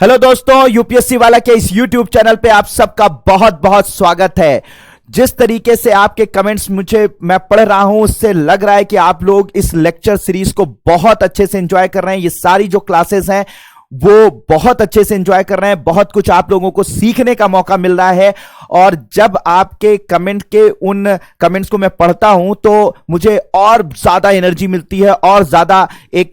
Hello दोस्तों, UPSC वाला के इस यूट्यूब चैनल पे आप सबका बहुत बहुत स्वागत है। जिस तरीके से आपके कमेंट्स मैं पढ़ रहा हूं, उससे लग रहा है कि आप लोग इस लेक्चर सीरीज को बहुत अच्छे से एंजॉय कर रहे हैं। ये सारी जो क्लासेस हैं वो बहुत अच्छे से एंजॉय कर रहे हैं। बहुत कुछ आप लोगों को सीखने का मौका मिल रहा है। और जब आपके कमेंट के उन कमेंट्स को मैं पढ़ता हूं तो मुझे और ज्यादा एनर्जी मिलती है और ज्यादा एक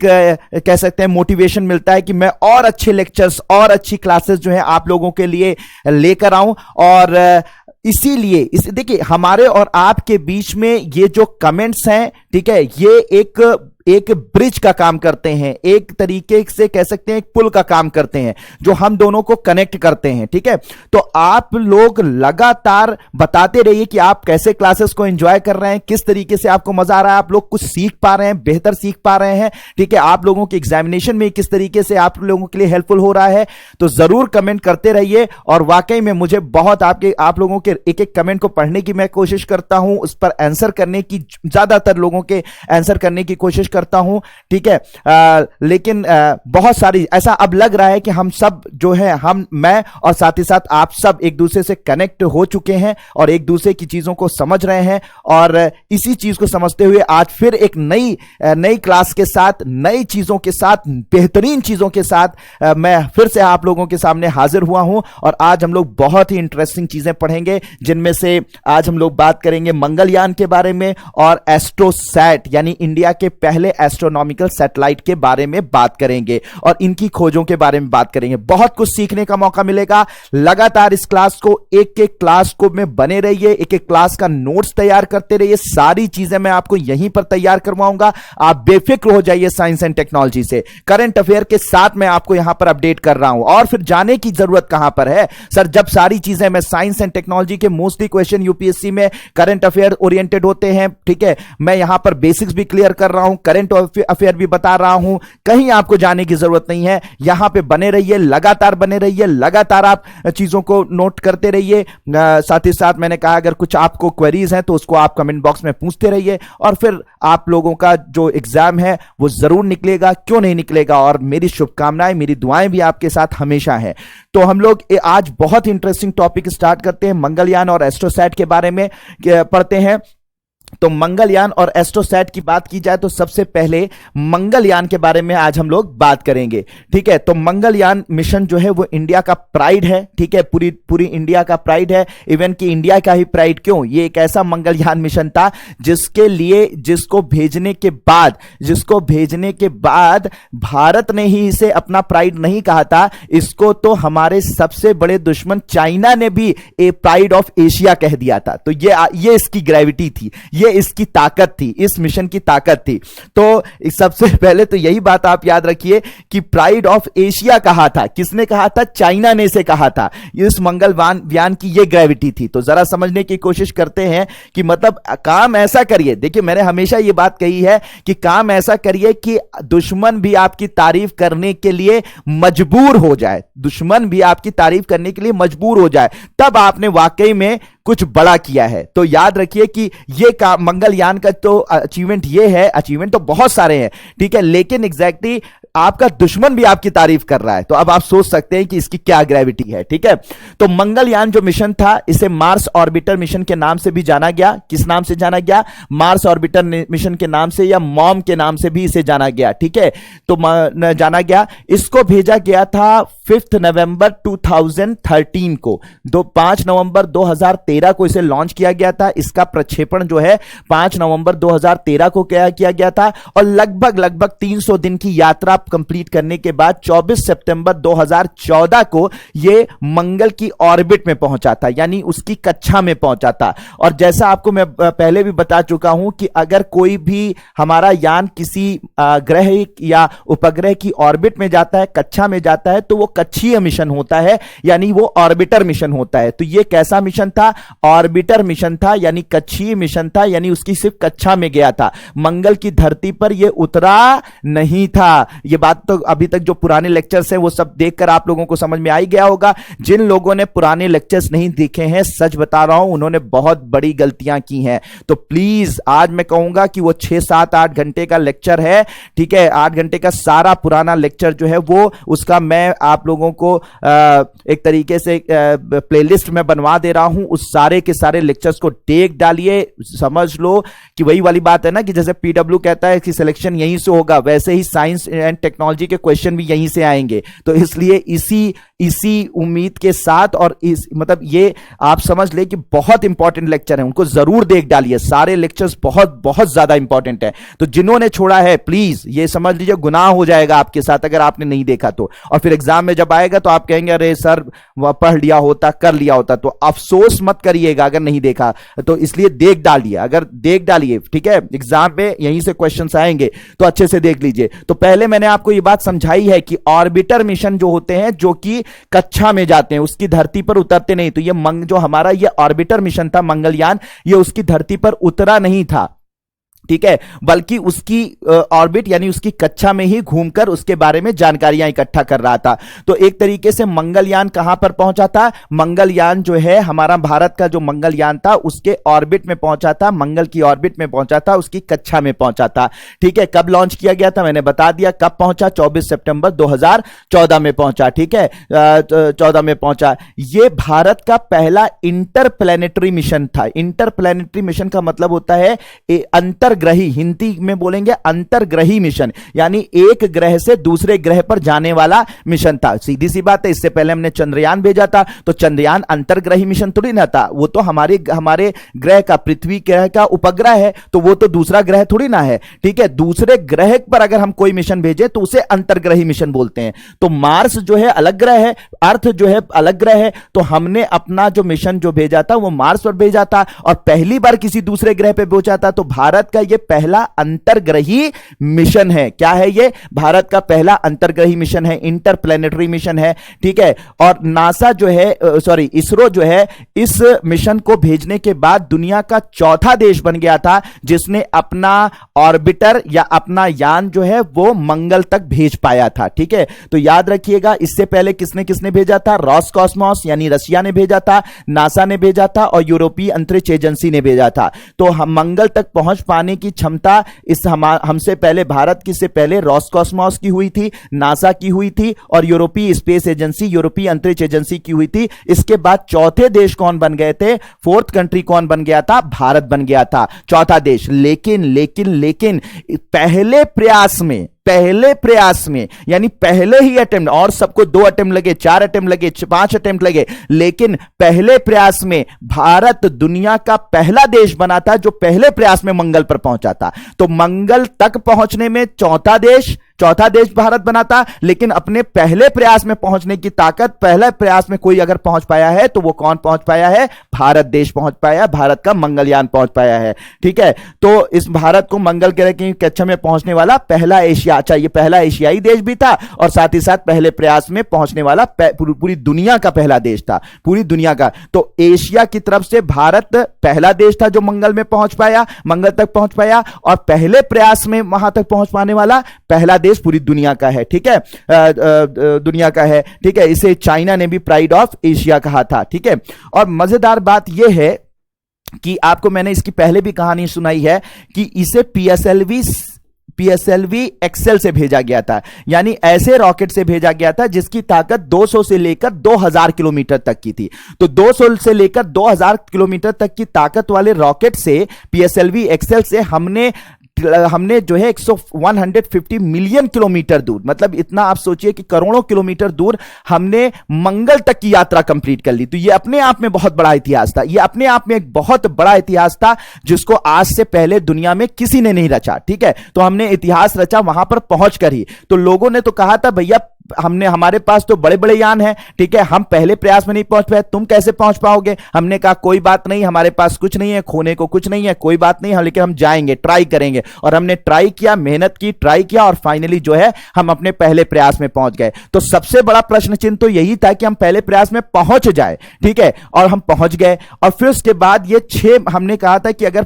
कह सकते हैं मोटिवेशन मिलता है कि मैं और अच्छे लेक्चर्स और अच्छी क्लासेस जो है आप लोगों के लिए लेकर आऊं। और इसीलिए देखिए, हमारे और आपके बीच में ये जो कमेंट्स हैं, ठीक है, ये एक ब्रिज का काम करते हैं, एक तरीके से कह सकते हैं एक पुल का काम करते हैं जो हम दोनों को कनेक्ट करते हैं। ठीक है, तो आप लोग लगातार बताते रहिए कि आप कैसे क्लासेस को एंजॉय कर रहे हैं, किस तरीके से आपको मजा आ रहा है, आप लोग कुछ सीख पा रहे हैं, बेहतर सीख पा रहे हैं। ठीक है, आप लोगों के एग्जामिनेशन में किस तरीके से आप लोगों के लिए हेल्पफुल हो रहा है। तो जरूर कमेंट करते रहिए। और वाकई में मुझे बहुत आप लोगों के एक एक कमेंट को पढ़ने की मैं कोशिश करता हूं, उस पर आंसर करने की, ज्यादातर लोगों के आंसर करने की कोशिश करता हूं। ठीक है, लेकिन बहुत सारी ऐसा अब लग रहा है कि हम सब जो है, मैं और साथ ही साथ आप सब एक दूसरे से कनेक्ट हो चुके हैं और एक दूसरे की चीजों को समझ रहे हैं। और इसी चीज को समझते हुए आज फिर एक नई क्लास के साथ, नई चीजों के साथ, बेहतरीन चीजों के साथ मैं फिर से आप लोगों के सामने हाजिर हुआ हूं। और आज हम लोग बहुत ही इंटरेस्टिंग चीजें पढ़ेंगे, जिनमें से आज हम लोग बात करेंगे मंगलयान के बारे में और एस्ट्रोसैट यानी इंडिया के पहले एस्ट्रोनॉमिकल सैटेलाइट के बारे में बात करेंगे और इनकी खोजों के बारे में बात करेंगे। बहुत कुछ सीखने का मौका मिलेगा। लगातार इस क्लास को, एक एक क्लास को में बने रहिए, एक एक क्लास का नोट्स तैयार करते रहिए। सारी चीजें मैं आपको यहीं पर तैयार करवाऊंगा। आप बेफिक्र हो जाइए साइंस एंड टेक्नोलॉजी से। करंट अफेयर के साथ मैं आपको यहां पर अपडेट कर रहा हूं। और फिर जाने की जरूरत कहां पर है सर, जब सारी चीजें मैं साइंस एंड टेक्नोलॉजी के मोस्टली क्वेश्चन यूपीएससी में करंट अफेयर ओरिएंटेड होते हैं। ठीक है, मैं यहां पर बेसिक्स भी क्लियर कर रहा हूं, करंट अफेयर भी बता रहा हूं। कहीं आपको जाने की जरूरत नहीं है, यहां पे बने रहिए, लगातार बने रहिए, लगातार आप चीजों को नोट करते रहिए। साथ ही साथ मैंने कहा, अगर कुछ आपको क्वेरीज हैं तो उसको आप कमेंट बॉक्स में पूछते रहिए और फिर आप लोगों का जो एग्जाम है वो जरूर निकलेगा, क्यों नहीं निकलेगा। और मेरी शुभकामनाएं, मेरी दुआएं भी आपके साथ हमेशा हैं। तो हम लोग आज बहुत इंटरेस्टिंग टॉपिक स्टार्ट करते हैं, मंगलयान और एस्ट्रोसैट के बारे में पढ़ते हैं। तो मंगलयान और एस्ट्रोसैट की बात की जाए तो सबसे पहले मंगलयान के बारे में आज हम लोग बात करेंगे। ठीक है, तो मंगलयान मिशन जो है वो इंडिया का प्राइड है। ठीक है, पूरी इंडिया का प्राइड है। इवन कि इंडिया का ही प्राइड क्यों, ये एक ऐसा मंगलयान मिशन था जिसको भेजने के बाद भारत ने ही इसे अपना प्राइड नहीं कहा था, इसको तो हमारे सबसे बड़े दुश्मन चाइना ने भी ए प्राइड ऑफ एशिया कह दिया था। तो ये इसकी ग्रेविटी थी, ये इसकी ताकत थी, इस मिशन की ताकत थी। तो सबसे पहले तो यही बात आप याद रखिए कि प्राइड ऑफ एशिया कहा था, किसने कहा था? चाइना ने इसे कहा था। इस मंगलयान की ये ग्रेविटी थी। तो जरा समझने की कोशिश करते हैं कि मतलब काम ऐसा करिए। देखिए, मैंने हमेशा ये बात कही है कि काम ऐसा करिए कि दुश्मन भी आपकी तारीफ करने के लिए मजबूर हो जाए, दुश्मन भी आपकी तारीफ करने के लिए मजबूर हो जाए, तब आपने वाकई में कुछ बड़ा किया है। तो याद रखिए कि ये मंगलयान का तो अचीवमेंट ये है, अचीवमेंट तो बहुत सारे हैं, ठीक है, लेकिन एग्जैक्टली आपका दुश्मन भी आपकी तारीफ कर रहा है। तो अब आप सोच सकते हैं कि इसकी क्या ग्रेविटी है। ठीक है, तो मंगलयान जो मिशन था, इसे मार्स ऑर्बिटर मिशन के नाम से भी जाना गया। किस नाम से जाना गया? मार्स ऑर्बिटर मिशन के नाम से, या मॉम के नाम से भी इसे जाना गया। ठीक है, तो जाना गया। इसको भेजा गया था 5 नवंबर 2013 को। 5 नवंबर 2013 को इसे लॉन्च किया गया था। इसका प्रक्षेपण जो है 5 नवंबर 2013 को किया गया था और लगभग 300 दिन की यात्रा कंप्लीट करने के बाद 24 सितंबर 2014 को यह मंगल की ऑर्बिट में पहुंचा था, यानी उसकी कक्षा में पहुंचा था। और जैसा आपको मैं पहले भी बता चुका हूं कि अगर कोई भी हमारा यान किसी ग्रह या उपग्रह की ऑर्बिट में जाता है, कक्षा में जाता है, तो वो कक्षीय मिशन होता है, यानी वो ऑर्बिटर मिशन होता है। तो ये कैसा मिशन था? ऑर्बिटर मिशन था, यानी कक्षीय मिशन था, यानी उसकी सिर्फ कक्षा में गया था, मंगल की धरती पर यह उतरा नहीं था। यह ये बात तो अभी तक जो पुराने लेक्चर्स हैं वो सब देखकर आप लोगों को समझ में आ ही गया होगा। जिन लोगों ने पुराने लेक्चर्स नहीं देखे हैं, सच बता रहा हूं, उन्होंने बहुत बड़ी गलतियां की हैं। तो प्लीज आज मैं कहूंगा कि वो 6, 7, 8 घंटे का लेक्चर है, ठीक है, 8 घंटे का सारा पुराना लेक्चर जो है वो उसका मैं आप लोगों को एक तरीके से प्लेलिस्ट में बनवा दे रहा हूं। उस सारे के सारे लेक्चर्स को देख डालिए, समझ लो कि वही वाली बात है ना कि जैसे पीडब्ल्यू कहता है कि सिलेक्शन यहीं से होगा, वैसे ही साइंस एंड टेक्नोलॉजी के क्वेश्चन भी यहीं से आएंगे। तो इसलिए इसी उम्मीद के साथ और इस मतलब ये आप समझ ले कि बहुत इंपॉर्टेंट लेक्चर है, उनको जरूर देख डालिए। सारे लेक्चर्स बहुत बहुत ज्यादा इंपॉर्टेंट है। तो जिन्होंने छोड़ा है प्लीज ये समझ लीजिए गुनाह हो जाएगा आपके साथ अगर आपने नहीं देखा तो। और फिर एग्जाम में जब आएगा तो आप कहेंगे अरे सर पढ़ लिया होता, कर लिया होता। तो अफसोस मत करिएगा अगर नहीं देखा तो, इसलिए देख डालिए। अगर देख डालिए, ठीक है, एग्जाम में यहीं से क्वेश्चंस आएंगे तो अच्छे से देख लीजिए। तो पहले मैंने आपको ये बात समझाई है कि ऑर्बिटर मिशन जो होते हैं, जो कि कक्षा में जाते हैं, उसकी धरती पर उतरते नहीं। तो ये जो हमारा ये ऑर्बिटर मिशन था मंगलयान, ये उसकी धरती पर उतरा नहीं था, ठीक है, बल्कि उसकी ऑर्बिट यानी उसकी कक्षा में ही घूमकर उसके बारे में जानकारियां इकट्ठा कर रहा था। तो एक तरीके से मंगलयान कहां पर पहुंचा था? मंगलयान जो है हमारा भारत का जो मंगलयान था उसके ऑर्बिट में पहुंचा था, मंगल की ऑर्बिट में पहुंचा था, उसकी कक्षा में पहुंचा था, ठीक है। कब लॉन्च किया गया था मैंने बता दिया, कब पहुंचा? 24 सितंबर 2014 में पहुंचा, ठीक है, 14 में पहुंचा। यह भारत का पहला इंटरप्लैनेटरी मिशन था। इंटरप्लैनेटरी मिशन का मतलब होता है अंतर ग्रही, हिंदी में बोलेंगे अंतरग्रही मिशन, यानी एक ग्रह से दूसरे ग्रह पर जाने वाला मिशन था। सीधी सी बात है, इससे पहले हमने चंद्रयान भेजा था, तो चंद्रयान अंतरग्रही मिशन थोड़ी ना था, वो तो हमारे ग्रह का, पृथ्वी ग्रह का उपग्रह है, तो वो तो दूसरा ग्रह थोड़ी ना है, ठीक है। दूसरे ग्रह पर अगर हम कोई मिशन भेजे तो उसे अंतरग्रही मिशन बोलते हैं। तो मार्स जो है अलग ग्रह है, अर्थ जो है अलग ग्रह है, तो हमने अपना जो मिशन जो भेजा था वो मार्स पर भेजा था और पहली बार किसी दूसरे ग्रह पर पहुंचा था। तो भारत का ये पहला अंतरग्रही मिशन है। क्या है ये? भारत का पहला अंतरग्रही मिशन है, इंटरप्लैनेटरी मिशन है, ठीक है। और नासा जो है, इसरो जो है, इस मिशन को भेजने के बाद दुनिया का चौथा देश बन गया था जिसने अपना ऑर्बिटर या अपना यान जो है वो मंगल तक भेज पाया था, ठीक है। तो याद रखिएगा, इससे पहले किसने किसने भेजा था? रॉसकॉस्मॉस यानी रशिया ने भेजा था, नासा ने भेजा था और यूरोपीय अंतरिक्ष एजेंसी ने भेजा था। तो हम मंगल तक पहुंच पाने की क्षमता इस हमसे पहले, भारत की से पहले रॉसकॉस्मॉस की हुई थी, नासा की हुई थी और यूरोपीय स्पेस एजेंसी, यूरोपीय अंतरिक्ष एजेंसी की हुई थी। इसके बाद चौथे देश कौन बन गए थे? फोर्थ कंट्री कौन बन गया था? भारत बन गया था, चौथा देश। लेकिन पहले प्रयास में यानी पहले ही अटेम्प्ट, और सबको 2 अटेम्प्ट लगे, 4 अटेम्प्ट लगे, 5 अटेम्प्ट लगे, लेकिन पहले प्रयास में भारत दुनिया का पहला देश बना था जो पहले प्रयास में मंगल पर पहुंचा था। तो मंगल तक पहुंचने में चौथा देश भारत बना था, लेकिन अपने पहले प्रयास में पहुंचने की ताकत, पहले प्रयास में कोई अगर पहुंच पाया है तो वो कौन पहुंच पाया है? भारत देश पहुंच पाया, भारत का मंगलयान पहुंच पाया है, ठीक है। तो इस भारत को मंगल ग्रह की कक्षा में पहुंचने वाला पहला ये पहला एशियाई देश भी था और साथ ही साथ पहले प्रयास में पहुंचने वाला पूरी दुनिया का पहला देश था, पूरी दुनिया का। तो एशिया की तरफ से भारत पहला देश था जो मंगल तक पहुंच पाया और पहले प्रयास में वहां तक पहुंच पाने वाला पहला देश पूरी दुनिया का है, ठीक है, दुनिया का है, ठीक है। इसे चाइना ने भी प्राइड ऑफ एशिया कहा था, ठीक है। और मजेदार बात यह है कि आपको मैंने इसकी पहले भी कहानी सुनाई है कि इसे पीएसएलवी एक्सेल से भेजा गया था, यानी ऐसे रॉकेट से भेजा गया था जिसकी ताकत 200 से लेकर 2000 किलोमीटर तक की थी। तो 200 से लेकर 2000 किलोमीटर तक की ताकत वाले रॉकेट से, पीएसएलवी एक्सेल से हमने जो है 150 मिलियन किलोमीटर दूर, मतलब इतना आप सोचिए कि करोड़ों किलोमीटर दूर हमने मंगल तक की यात्रा कंप्लीट कर ली। तो ये अपने आप में बहुत बड़ा इतिहास था, ये अपने आप में एक बहुत बड़ा इतिहास था जिसको आज से पहले दुनिया में किसी ने नहीं रचा, ठीक है। तो हमने इतिहास रचा वहां पर पहुंचकर ही। तो लोगों ने तो कहा था भैया हमने हमारे पास तो बड़े बड़े यान हैं, ठीक है, हम पहले प्रयास में नहीं पहुंच पाए, तुम कैसे पहुंच पाओगे? हमने कहा कोई बात नहीं, हमारे पास कुछ नहीं है, खोने को कुछ नहीं है, कोई बात नहीं, लेकिन हम जाएंगे, ट्राई करेंगे। और हमने ट्राई किया, मेहनत की, ट्राई किया, और फाइनली जो है हम अपने पहले प्रयास में पहुंच गए। तो सबसे बड़ा प्रश्न चिन्ह तो यही था कि हम पहले प्रयास में पहुंच जाए, ठीक है, और हम पहुंच गए। और फिर उसके बाद ये हमने कहा था कि अगर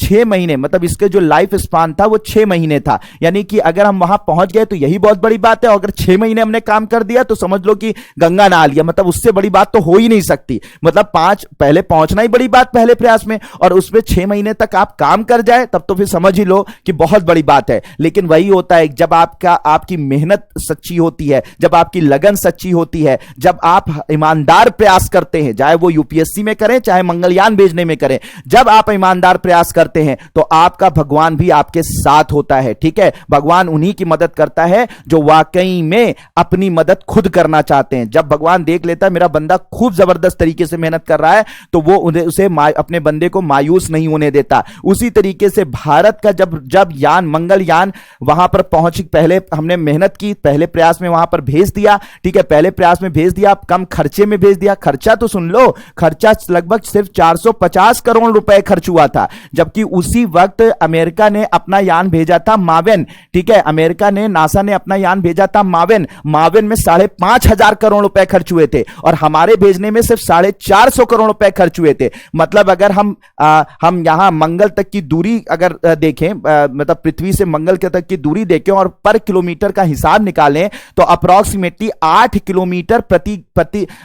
6 महीने, मतलब इसके जो लाइफ स्पान था वो 6 महीने था, यानी कि अगर हम वहां पहुंच गए तो यही बहुत बड़ी बात है। अगर 6 महीने हमने काम कर दिया तो समझ लो कि गंगा नहा लिया, मतलब उससे बड़ी बात तो हो ही नहीं सकती। मतलब पहले पहुंचना ही बड़ी बात पहले प्रयास में, और उसमें 6 महीने तक आप काम कर जाए तब तो फिर समझ ही लो कि बहुत बड़ी बात है। लेकिन वही होता है जब आपकी मेहनत सच्ची होती है, जब आपकी लगन सच्ची होती है, जब आप ईमानदार प्रयास करते हैं, चाहे वो यूपीएससी में करें चाहे मंगलयान भेजने में करें, जब आप ईमानदार प्रयास करते हैं तो आपका भगवान भी आपके साथ होता है, ठीक है। भगवान उन्हीं की मदद करता है जो वाकई में अपनी मदद खुद करना चाहते हैं। जब भगवान देख लेता है मेरा बंदा खूब जबरदस्त तरीके से मेहनत कर रहा है तो वो उसे अपने बंदे को मायूस नहीं होने देता। उसी तरीके से भारत का जब यान, मंगलयान वहां पर पहुंच, पहले हमने मेहनत की, पहले प्रयास में वहां पर भेज दिया, ठीक है, पहले प्रयास में भेज दिया, कम खर्चे में भेज दिया। खर्चा तो सुन लो, खर्चा लगभग सिर्फ 450 करोड़ रुपए खर्च हुआ था, जबकि उसी वक्त अमेरिका ने अपना यान भेजा था मावेन, ठीक है, अमेरिका ने, नासा ने अपना यान भेजा था मावेन में 5,500 करोड़ रुपए खर्च हुए थे, और हमारे भेजने में सिर्फ 450 करोड़ रुपए खर्च हुए थे। मतलब अगर हम यहां मंगल तक की दूरी अगर देखें, मतलब पृथ्वी से मंगल तक की दूरी देखें और पर किलोमीटर का हिसाब निकालें तो अप्रोक्सीमेटली 8 किलोमीटर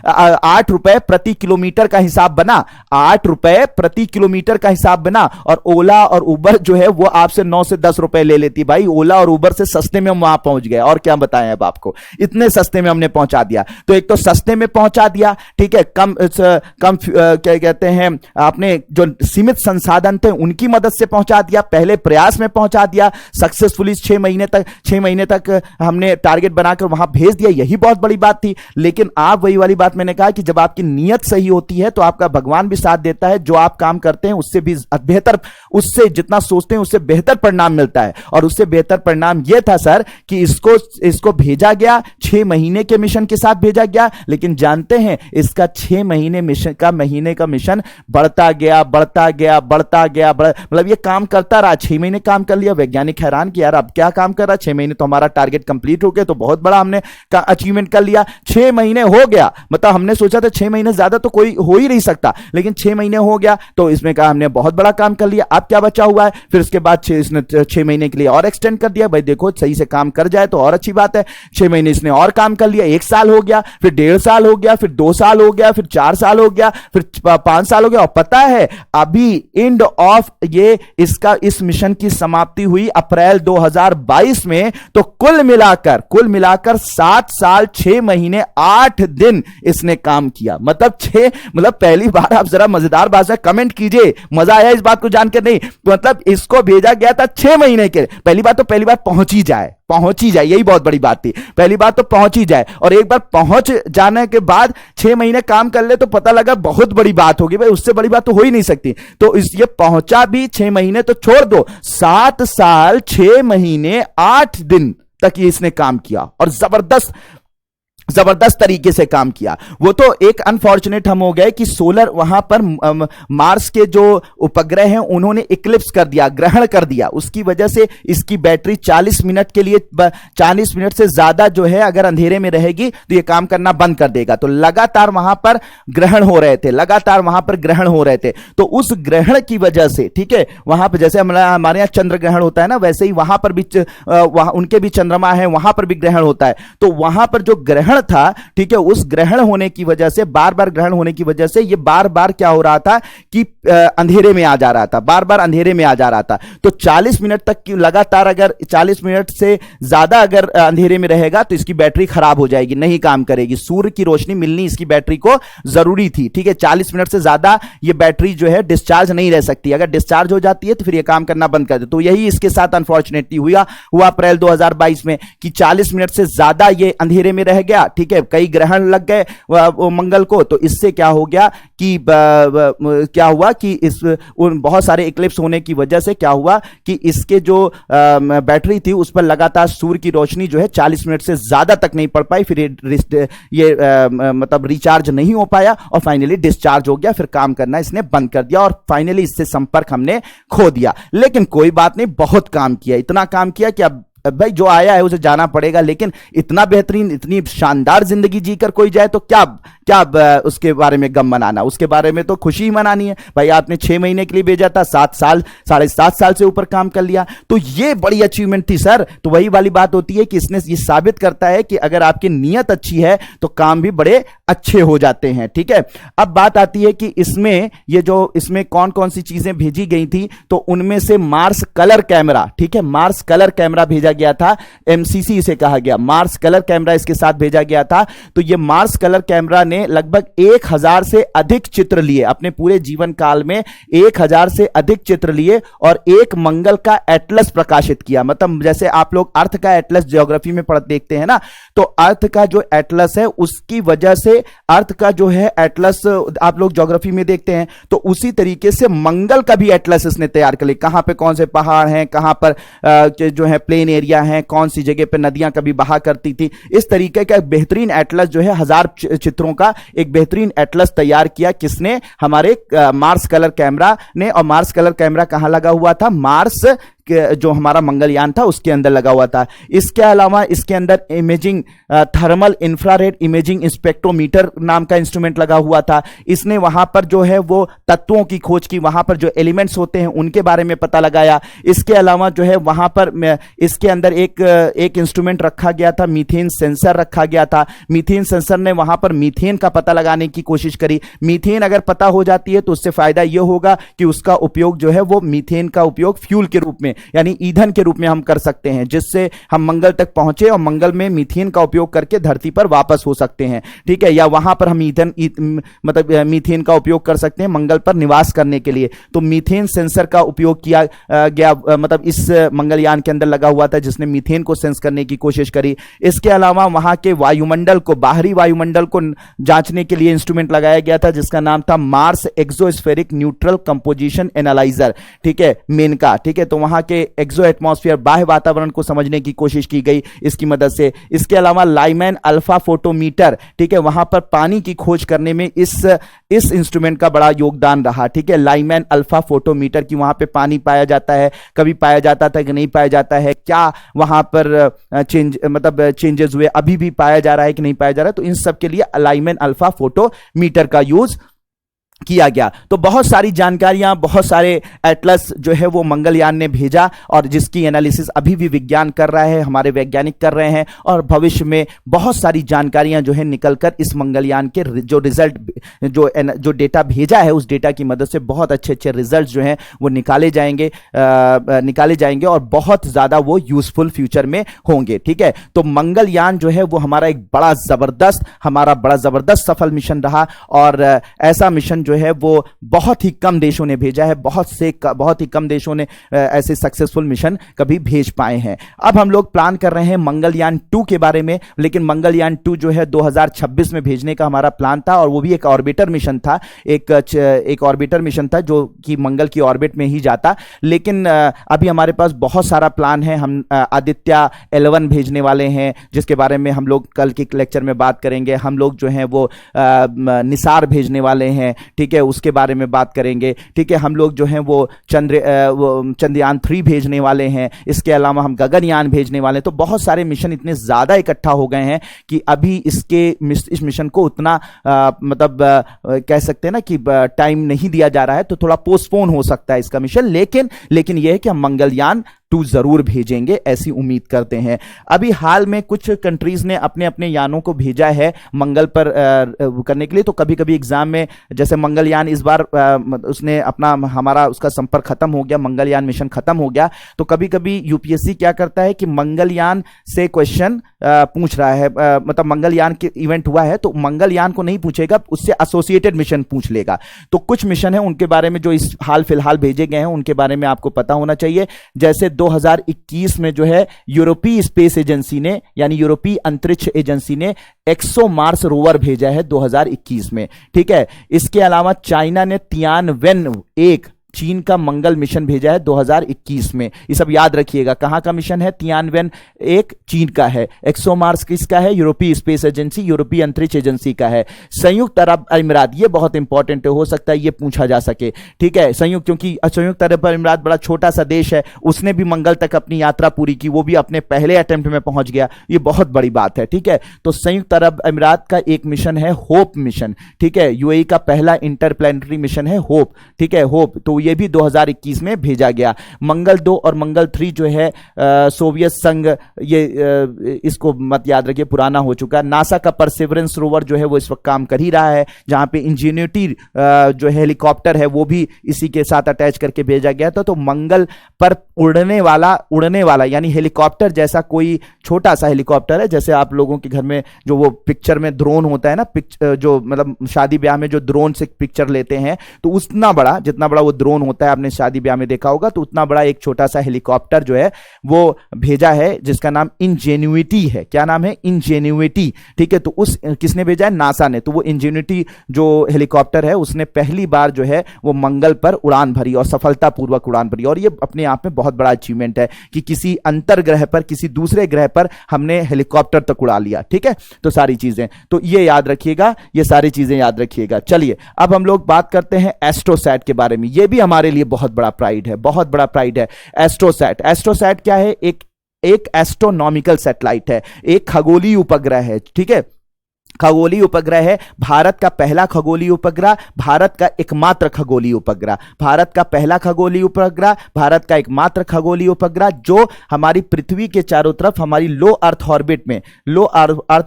8 रुपए प्रति किलोमीटर का हिसाब बना, 8 रुपए प्रति किलोमीटर का हिसाब बना। और ओला और उबर जो है वो आपसे 9 से 10 रुपए ले लेती। भाई ओला और उबर से सस्ते में हम वहां पहुंच गए, और क्या बताएं अब आपको, इतने सस्ते में हमने पहुंचा दिया। तो एक तो सस्ते में पहुंचा दिया, ठीक है, कम क्या कहते हैं, आपने जो सीमित संसाधन थे उनकी मदद से पहुंचा दिया, पहले प्रयास में पहुंचा दिया सक्सेसफुली। 6 महीने तक हमने टारगेट बनाकर वहां भेज दिया, यही बहुत बड़ी बात थी। लेकिन आप, वही वाली बात मैंने कहा कि जब आपकी नीयत सही होती है तो आपका भगवान भी साथ देता है। जो आप काम करते हैं उससे भी बेहतर, उससे जितना सोचते हैं उससे बेहतर परिणाम मिलता है। और उससे बेहतर परिणाम यह था सर कि इसको भेजा गया, 6 महीने के मिशन के साथ भेजा गया। लेकिन जानते हैं इसका 6 महीने का मिशन बढ़ता गया, मतलब ये काम करता रहा। 6 महीने काम कर लिया, वैज्ञानिक हैरान कि यार अब क्या काम कर रहा है, 6 महीने तो हमारा टारगेट कंप्लीट हो गया, तो बहुत बड़ा हमने अचीवमेंट कर लिया। 6 महीने हो गया, मतलब हमने सोचा था 6 महीने ज्यादा तो कोई हो ही नहीं सकता, लेकिन 6 महीने हो गया तो इसमें कहा हमने बहुत बड़ा काम कर लिया। अब क्या बचा हुआ है? फिर उसके बाद इसने 6 महीने के लिए और एक्सटेंड कर दिया। भाई देखो सही से काम कर जाए तो और अच्छी बात है। 6 महीने इसने और काम कर लिया, 1 साल हो गया, फिर 1.5 साल हो गया, फिर 2 साल हो गया, फिर 4 साल हो गया, फिर 5 साल हो गया। और पता है अभी एंड ऑफ इस मिशन की समाप्ति हुई अप्रैल 2022 में। तो कुल मिलाकर 7 साल 6 महीने 8 दिन इसने काम किया। मतलब पहली बार, आप जरा मजेदार भाषा कमेंट कीजिए, मजा आया इस बात को जानकर? नहीं, मतलब इसको भेजा गया था 6 महीने के। पहली बार पहुंच ही जाए, यही बहुत बड़ी बात थी। पहली बात तो पहुंच ही जाए, और एक बार पहुंच जाने के बाद 6 महीने काम कर ले तो पता लगा बहुत बड़ी बात होगी। भाई उससे बड़ी बात तो हो ही नहीं सकती। तो ये पहुंचा भी 6 महीने तो छोड़ दो, 7 साल 6 महीने 8 दिन तक ये इसने काम किया, और जबरदस्त तरीके से काम किया। वो तो एक अनफॉर्चुनेट हम हो गए कि सोलर, वहां पर मार्स के जो उपग्रह हैं उन्होंने इक्लिप्स कर दिया, ग्रहण कर दिया। उसकी वजह से इसकी बैटरी 40 मिनट के लिए, 40 मिनट से ज्यादा जो है अगर अंधेरे में रहेगी तो ये काम करना बंद कर देगा। तो लगातार वहां पर ग्रहण हो रहे थे, तो उस ग्रहण की वजह से, ठीक है, वहां पर जैसे हमारे यहां चंद्र ग्रहण होता है ना, वैसे ही वहां पर भी उनके भी चंद्रमा है, वहां पर भी ग्रहण होता है। तो वहां पर जो ग्रहण था, ठीक है, उस ग्रहण होने की वजह से, बार बार ग्रहण होने की वजह से ये बार बार क्या हो रहा था कि अंधेरे में आ जा रहा था, बार बार अंधेरे में आ जा रहा था। तो 40 मिनट तक की लगातार, अगर 40 मिनट से ज्यादा अगर अंधेरे में रहेगा तो इसकी बैटरी खराब हो जाएगी, नहीं काम करेगी। सूर्य की रोशनी मिलनी इसकी बैटरी को जरूरी थी, ठीक है। 40 मिनट से ज्यादा ये बैटरी जो है डिस्चार्ज नहीं रह सकती। अगर डिस्चार्ज हो जाती है तो फिर ये काम करना बंद कर दे। तो यही इसके साथ अनफॉर्चुनेटली हुआ अप्रैल 2022 में कि 40 मिनट से ज्यादा ये अंधेरे में रह गया, गया, ठीक है, कई ग्रहण लग गए वो मंगल को, तो इससे क्या हो गया कि क्या हुआ कि इस उन बहुत सारे इक्लिप्स होने की वजह से क्या हुआ कि इसके जो बैटरी थी उस पर लगातार सूर्य की रोशनी जो है 40 मिनट से ज्यादा तक नहीं पड़ पाई, फिर ये मतलब रिचार्ज नहीं हो पाया और फाइनली डिस्चार्ज हो गया, फिर काम करना इसने बंद कर दिया और फाइनली इससे संपर्क हमने खो दिया। लेकिन कोई बात नहीं, बहुत काम किया, इतना काम किया कि अब भाई जो आया है उसे जाना पड़ेगा, लेकिन इतना बेहतरीन इतनी शानदार जिंदगी जीकर कोई जाए तो क्या क्या उसके बारे में गम मनाना, उसके बारे में तो खुशी ही मनानी है। भाई आपने 6 महीने के लिए भेजा था, 7 साल 7.5 साल से ऊपर काम कर लिया, तो ये बड़ी अचीवमेंट थी सर। तो वही वाली बात होती है कि इसने ये साबित करता है कि अगर आपकी नीयत अच्छी है तो काम भी बड़े अच्छे हो जाते हैं, ठीक है। अब बात आती है कि इसमें ये जो इसमें कौन कौन सी चीजें भेजी गई थी, तो उनमें से मार्स कलर कैमरा, ठीक है, मार्स कलर कैमरा भेजा गया था, एमसीसी इसे कहा गया, मार्स कलर कैमरा इसके साथ भेजा गया था। तो ये मार्स कलर कैमरा ने लगभग 1000 से अधिक चित्र लिए अपने पूरे जीवन काल में, 1000 से अधिक चित्र लिए और एक मंगल का एटलस प्रकाशित किया। मतलब जैसे आप लोग अर्थ का एटलस ज्योग्राफी में पढ़ देखते हैं ना, तो अर्थ का जो एटलस है उसकी वजह से अर्थ का जो है एटलस आप लोग ज्योग्राफी में देखते हैं, तो उसी तरीके से मंगल का भी एटलस इसने तैयार कर लिया, कहां पे कौन से पहाड़ हैं, कहां पर जो है प्लेन एरिया है, कौन सी जगह पे नदियां कभी बहा करती थी, इस तरीके का एक बेहतरीन एटलस जो है 1000 चित्रों का एक बेहतरीन एटलस तैयार किया किसने, हमारे मार्स कलर कैमरा ने। और मार्स कलर कैमरा कहां लगा हुआ था, मार्स जो हमारा मंगलयान था उसके अंदर लगा हुआ था। इसके अलावा इसके अंदर imaging thermal infrared imaging spectrometer नाम का इंस्ट्रूमेंट लगा हुआ था। इसने वहां पर जो है वो तत्वों की खोज की, वहां पर जो एलिमेंट्स होते हैं उनके बारे में पता लगाया। इसके अलावा जो है वहां पर इसके अंदर एक इंस्ट्रूमेंट रखा गया था, मीथेन सेंसर रखा गया था। मीथेन सेंसर ने वहां पर मीथेन का पता लगाने की कोशिश करी। मीथेन अगर पता हो जाती है तो उससे फायदा यह होगा कि उसका उपयोग जो है वो मीथेन का उपयोग फ्यूल के रूप में यानी ईंधन के रूप में हम कर सकते हैं, जिससे हम मंगल तक पहुंचे और मंगल में मीथेन का उपयोग करके धरती पर वापस हो सकते हैं, ठीक है। या वहां पर हम मतलब मीथेन का उपयोग कर सकते हैं मंगल पर निवास करने के लिए। तो मीथेन सेंसर का उपयोग किया गया, मतलब इस मंगलयान के अंदर लगा हुआ था जिसने मीथेन को सेंस करने की कोशिश करी। इसके अलावा वहां के वायुमंडल को, बाहरी वायुमंडल को जांचने के लिए इंस्ट्रूमेंट लगाया गया था जिसका नाम था मार्स एक्सोस्फेरिक न्यूट्रल कंपोजिशन एनालाइजर, ठीक है, मेनका, ठीक है। तो वहां के एक्सो एटमॉस्फेयर बाह्य वातावरण को समझने की कोशिश की गई इसकी मदद से। इसके अलावा लाइमैन अल्फा फोटोमीटर, ठीक है, वहां पर पानी की खोज करने में इस इंस्ट्रूमेंट का बड़ा योगदान रहा, ठीक है। लाइमैन अल्फा फोटोमीटर की वहां पे पानी पाया जाता है, कभी पाया जाता था कि नहीं पाया जाता है, क्या वहां पर चेंजेस हुए, अभी भी पाया जा रहा है कि नहीं पाया जा रहा है, तो इन सब के लिए लाइमैन अल्फा फोटोमीटर का यूज किया गया। तो बहुत सारी जानकारियां, बहुत सारे एटलस जो है वो मंगलयान ने भेजा और जिसकी एनालिसिस अभी भी विज्ञान कर रहा है, हमारे वैज्ञानिक कर रहे हैं, और भविष्य में बहुत सारी जानकारियां जो है निकलकर इस मंगलयान के जो रिजल्ट जो डेटा भेजा है उस डेटा की मदद से बहुत अच्छे अच्छे रिजल्ट जो हैं वो निकाले जाएंगे और बहुत ज्यादा वो यूजफुल फ्यूचर में होंगे, ठीक है। तो मंगलयान जो है वो हमारा एक बड़ा जबरदस्त सफल मिशन रहा और ऐसा मिशन जो है वो बहुत ही कम देशों ने भेजा है, बहुत ही कम देशों ने ऐसे सक्सेसफुल मिशन कभी भेज पाए हैं। अब हम लोग प्लान कर रहे हैं मंगलयान 2 के बारे में, लेकिन मंगलयान 2 जो है 2026 में भेजने का हमारा प्लान था और वो भी एक ऑर्बिटर मिशन था, एक ऑर्बिटर मिशन था जो कि मंगल की ऑर्बिट में ही जाता। लेकिन अभी हमारे पास बहुत सारा प्लान है। हम आदित्य 11 भेजने वाले हैं जिसके बारे में हम लोग कल के लेक्चर में बात करेंगे। हम लोग जो है वो निसार भेजने वाले हैं, ठीक है, उसके बारे में बात करेंगे, ठीक है। हम लोग जो हैं वो चंद्रयान 3 भेजने वाले हैं। इसके अलावा हम गगनयान भेजने वाले हैं। तो बहुत सारे मिशन इतने ज्यादा इकट्ठा हो गए हैं कि अभी इस मिशन को उतना कह सकते हैं ना कि टाइम नहीं दिया जा रहा है, तो थोड़ा पोस्टपोन हो सकता है इसका मिशन। लेकिन यह है कि हम मंगलयान 2 जरूर भेजेंगे, ऐसी उम्मीद करते हैं। अभी हाल में कुछ कंट्रीज ने अपने अपने यानों को भेजा है मंगल पर करने के लिए। तो कभी कभी एग्जाम में, जैसे मंगलयान इस बार उसने उसका संपर्क खत्म हो गया, मंगलयान मिशन खत्म हो गया, तो कभी कभी यूपीएससी क्या करता है कि मंगलयान से क्वेश्चन पूछ रहा है, मतलब मंगलयान के इवेंट हुआ है तो मंगलयान को नहीं पूछेगा, उससे एसोसिएटेड मिशन पूछ लेगा। तो कुछ मिशन है उनके बारे में जो इस हाल फिलहाल भेजे गए हैं उनके बारे में आपको पता होना चाहिए। जैसे 2021 में जो है यूरोपीय स्पेस एजेंसी ने, यानी यूरोपीय अंतरिक्ष एजेंसी ने एक्सो मार्स रोवर भेजा है 2021 में। ठीक है, इसके अलावा चाइना ने तियानवेन-1 चीन का मंगल मिशन भेजा है 2021 में। ये सब याद रखिएगा, कहां का मिशन है? तियानवेन-1 चीन का है। एक्सो मार्स किसका है? यूरोपीय स्पेस एजेंसी, यूरोपीय अंतरिक्ष एजेंसी का है। संयुक्त अरब अमीरात, ये बहुत इंपॉर्टेंट है, हो सकता है ये पूछा जा सके। ठीक है, क्योंकि संयुक्त अरब अमीरात बड़ा छोटा सा देश है, उसने भी मंगल तक अपनी यात्रा पूरी की, वो भी अपने पहले अटेम्प्ट में पहुंच गया, ये बहुत बड़ी बात है। ठीक है, तो संयुक्त अरब अमीरात का एक मिशन है होप मिशन। ठीक है, यूएई का पहला इंटरप्लैनेटरी मिशन है होप। ठीक है, होप, तो ये भी 2021 में भेजा गया। मंगल 2 और मंगल 3 जो है सोवियत संघ, ये इसको मत याद रखिए, पुराना हो चुका। नासा का परसेवरेंस रोवर जो है वो इस वक्त काम कर ही रहा है, जहां पे इंजेन्युटी जो हेलीकॉप्टर है वो भी इसी के साथ अटैच करके भेजा गया था। तो मंगल पर उड़ने वाला यानी हेलीकॉप्टर जैसा कोई छोटा सा हेलीकॉप्टर है, जैसे आप लोगों के घर में जो वो पिक्चर में ड्रोन होता है ना, जो मतलब शादी ब्याह में जो ड्रोन से पिक्चर लेते हैं, तो उतना बड़ा, जितना बड़ा वो ड्रोन होता है, आपने शादी ब्याह में देखा होगा, तो उतना बड़ा एक छोटा सा हेलीकॉप्टर जो है वो भेजा है, जिसका नाम इंजेन्युटी है। क्या नाम है? इंजेन्युटी। ठीक है, तो उस किसने भेजा है? नासा ने। तो वो इंजेन्युटी जो हेलीकॉप्टर है उसने पहली बार जो है वो मंगल पर उड़ान भरी और सफलतापूर्वक उड़ान भरी, और ये अपने आप में बहुत बड़ा अचीवमेंट है कि किसी अंतर ग्रह पर, किसी दूसरे ग्रह पर हमने हेलीकॉप्टर तक उड़ा लिया। ठीक है, तो सारी चीजें तो ये याद रखिएगा, ये सारी चीजें याद रखिएगा। चलिए अब हम लोग बात करते हैं एस्ट्रोसैट के बारे में। ये भी हमारे लिए बहुत बड़ा प्राइड है, बहुत बड़ा प्राइड है एस्ट्रोसैट। एस्ट्रोसैट क्या है? एक एस्ट्रोनॉमिकल सैटेलाइट है, एक खगोलीय उपग्रह है। ठीक है, खगोलीय उपग्रह है, भारत का पहला खगोलीय उपग्रह, भारत का एकमात्र खगोलीय उपग्रह, भारत का पहला खगोलीय उपग्रह, भारत का एकमात्र खगोलीय उपग्रह, जो हमारी पृथ्वी के चारों तरफ हमारी लो अर्थ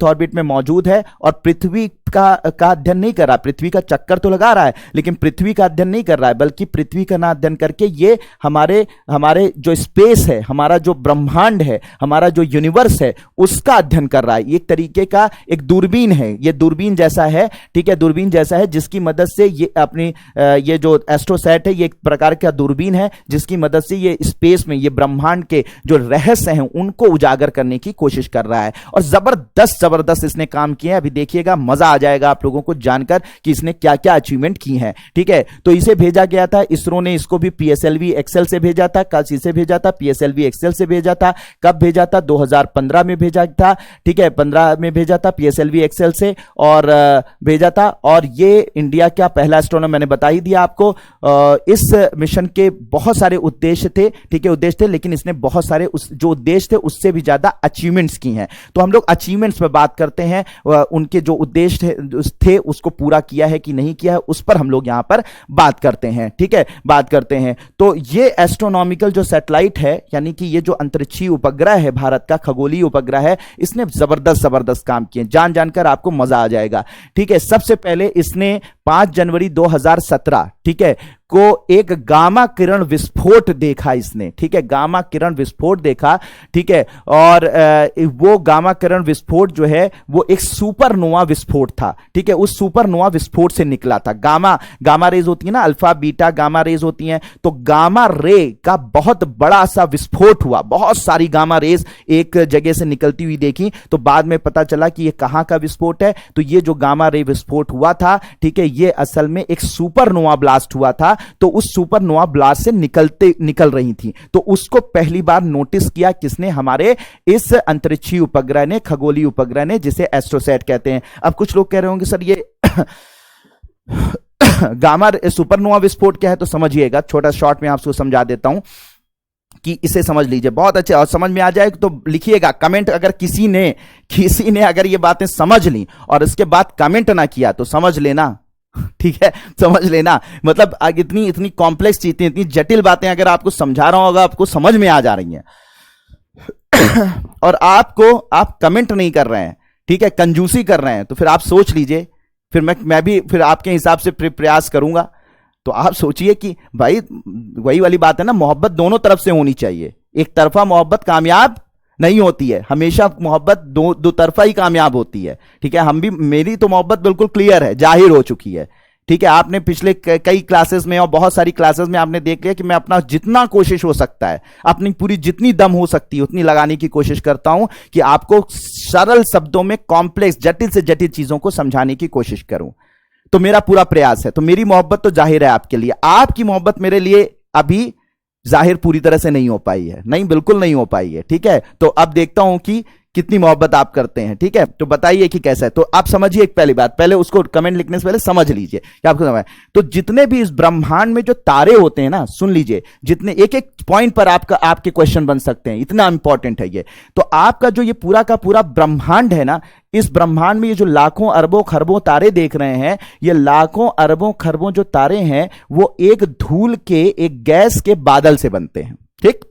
ऑर्बिट में मौजूद है और पृथ्वी का अध्ययन नहीं कर रहा। पृथ्वी का चक्कर तो लगा रहा है, लेकिन पृथ्वी का अध्ययन नहीं कर रहा है, बल्कि पृथ्वी का ना अध्ययन करके ये हमारे जो स्पेस है, हमारा जो ब्रह्मांड है, हमारा जो यूनिवर्स है, उसका अध्ययन कर रहा है। एक तरीके का एक दूरबीन है, ये दूरबीन जैसा है। ठीक है, दूरबीन जैसा है, जिसकी मदद से ये अपनी ये जो एस्ट्रोसैट है, ये एक प्रकार का दूरबीन है, जिसकी मदद से ये स्पेस में, ये ब्रह्मांड के जो रहस्य हैं उनको उजागर करने की कोशिश कर रहा है। और जबरदस्त इसने काम किया है। अभी देखिएगा, मजा आ जाएगा आप लोगों को जानकर कि इसने क्या क्या अचीवमेंट की हैं। ठीक है, तो इसे भेजा गया था, इसरो ने इसको भी पीएसएलवी एक्सेल से भेजा था। कल इसे भेजा था, पीएसएलवी एक्सेल से भेजा था। कब भेजा था? 2015 में भेजा था। ठीक है, 15 में भेजा था पीएसएलवी एक्सेल से, और भेजा था। और ये इंडिया का पहला एस्ट्रोनॉमर, मैंने बता ही दिया आपको। इस मिशन के बहुत सारे उद्देश्य थे। ठीक है, उद्देश्य थे, लेकिन इसने बहुत सारे जो उद्देश्य थे उससे भी ज्यादा अचीवमेंट्स की हैं। तो हम लोग अचीवमेंट्स पे बात करते हैं, उनके जो उद्देश्य थे उसको पूरा किया है कि नहीं किया है, उस पर हम लोग यहां पर बात करते हैं। ठीक है, बात करते हैं। तो ये एस्ट्रोनॉमिकल जो सैटेलाइट है, यानी कि ये जो अंतरिक्षीय उपग्रह है, भारत का खगोलीय उपग्रह है, इसने जबरदस्त काम किए, जानकर आपको मजा आ जाएगा। ठीक है, सबसे पहले इसने 5 जनवरी 2017, ठीक है, को एक गामा किरण विस्फोट देखा इसने। ठीक है, गामा किरण विस्फोट देखा। ठीक है, और वो गामा किरण विस्फोट जो है वो एक सुपरनोवा विस्फोट था। ठीक है, उस सुपरनोवा विस्फोट से निकला था। गामा रेज होती है ना, अल्फा बीटा गामा रेज होती हैं, तो गामा रे का बहुत बड़ा सा विस्फोट हुआ। बहुत सारी गामा रेज एक जगह से निकलती हुई देखी, तो बाद में पता चला कि ये कहां का विस्फोट है। तो ये जो गामा रे विस्फोट हुआ था, ठीक है, ये असल में एक सुपरनोवा ब्लास्ट हुआ था। तो उस सुपरनोवा ब्लास्ट से निकल रही थी, तो उसको पहली बार नोटिस किया किसने? हमारे इस अंतरिक्षीय उपग्रह ने, खगोलीय उपग्रह ने, जिसे एस्ट्रोसैट कहते हैं। अब कुछ लोग कह रहे होंगे सर ये गामा सुपरनोवा विस्फोट क्या है, तो समझिएगा, छोटा शॉर्ट में आपको समझा देता हूं कि इसे समझ लीजिए, बहुत अच्छे, और समझ में आ जाए तो लिखिएगा कमेंट। अगर किसी ने अगर ये बातें समझ ली और इसके बाद कमेंट ना किया तो समझ लेना, ठीक है, समझ लेना, मतलब इतनी कॉम्प्लेक्स चीजें, इतनी जटिल बातें अगर आपको समझा रहा होगा, आपको समझ में आ जा रही हैं और आप कमेंट नहीं कर रहे हैं, ठीक है, कंजूसी कर रहे हैं, तो फिर आप सोच लीजिए, फिर मैं भी फिर आपके हिसाब से प्रयास करूंगा। तो आप सोचिए कि भाई वही वाली बात है ना, मोहब्बत दोनों तरफ से होनी चाहिए। एक तरफा मोहब्बत कामयाब नहीं होती है, हमेशा मोहब्बत दो तरफा ही कामयाब होती है। ठीक है, मेरी तो मोहब्बत बिल्कुल क्लियर है, जाहिर हो चुकी है। ठीक है, आपने पिछले कई क्लासेस में और बहुत सारी क्लासेस में आपने देख लिया कि मैं अपना जितना कोशिश हो सकता है, अपनी पूरी जितनी दम हो सकती है उतनी लगाने की कोशिश करता हूं कि आपको सरल शब्दों में कॉम्प्लेक्स, जटिल से जटिल चीजों को समझाने की कोशिश करूं। तो मेरा पूरा प्रयास है। तो मेरी मोहब्बत तो जाहिर है आपके लिए, आपकी मोहब्बत मेरे लिए अभी जाहिर पूरी तरह से नहीं हो पाई है, नहीं, बिल्कुल नहीं हो पाई है। ठीक है, तो अब देखता हूं कि कितनी मोहब्बत आप करते हैं। ठीक है, तो बताइए कि कैसा है। तो आप समझिए एक पहली बात, पहले उसको कमेंट लिखने से पहले समझ लीजिए कि आपको समझ। तो जितने भी इस ब्रह्मांड में जो तारे होते हैं ना, सुन लीजिए, जितने एक एक पॉइंट पर आपके क्वेश्चन बन सकते हैं, इतना इंपॉर्टेंट है ये। तो आपका जो ये पूरा का पूरा ब्रह्मांड है ना, इस ब्रह्मांड में ये जो लाखों अरबों खरबों तारे देख रहे हैं, ये लाखों अरबों खरबों जो तारे हैं वो एक धूल के, एक गैस के बादल से बनते हैं। ठीक,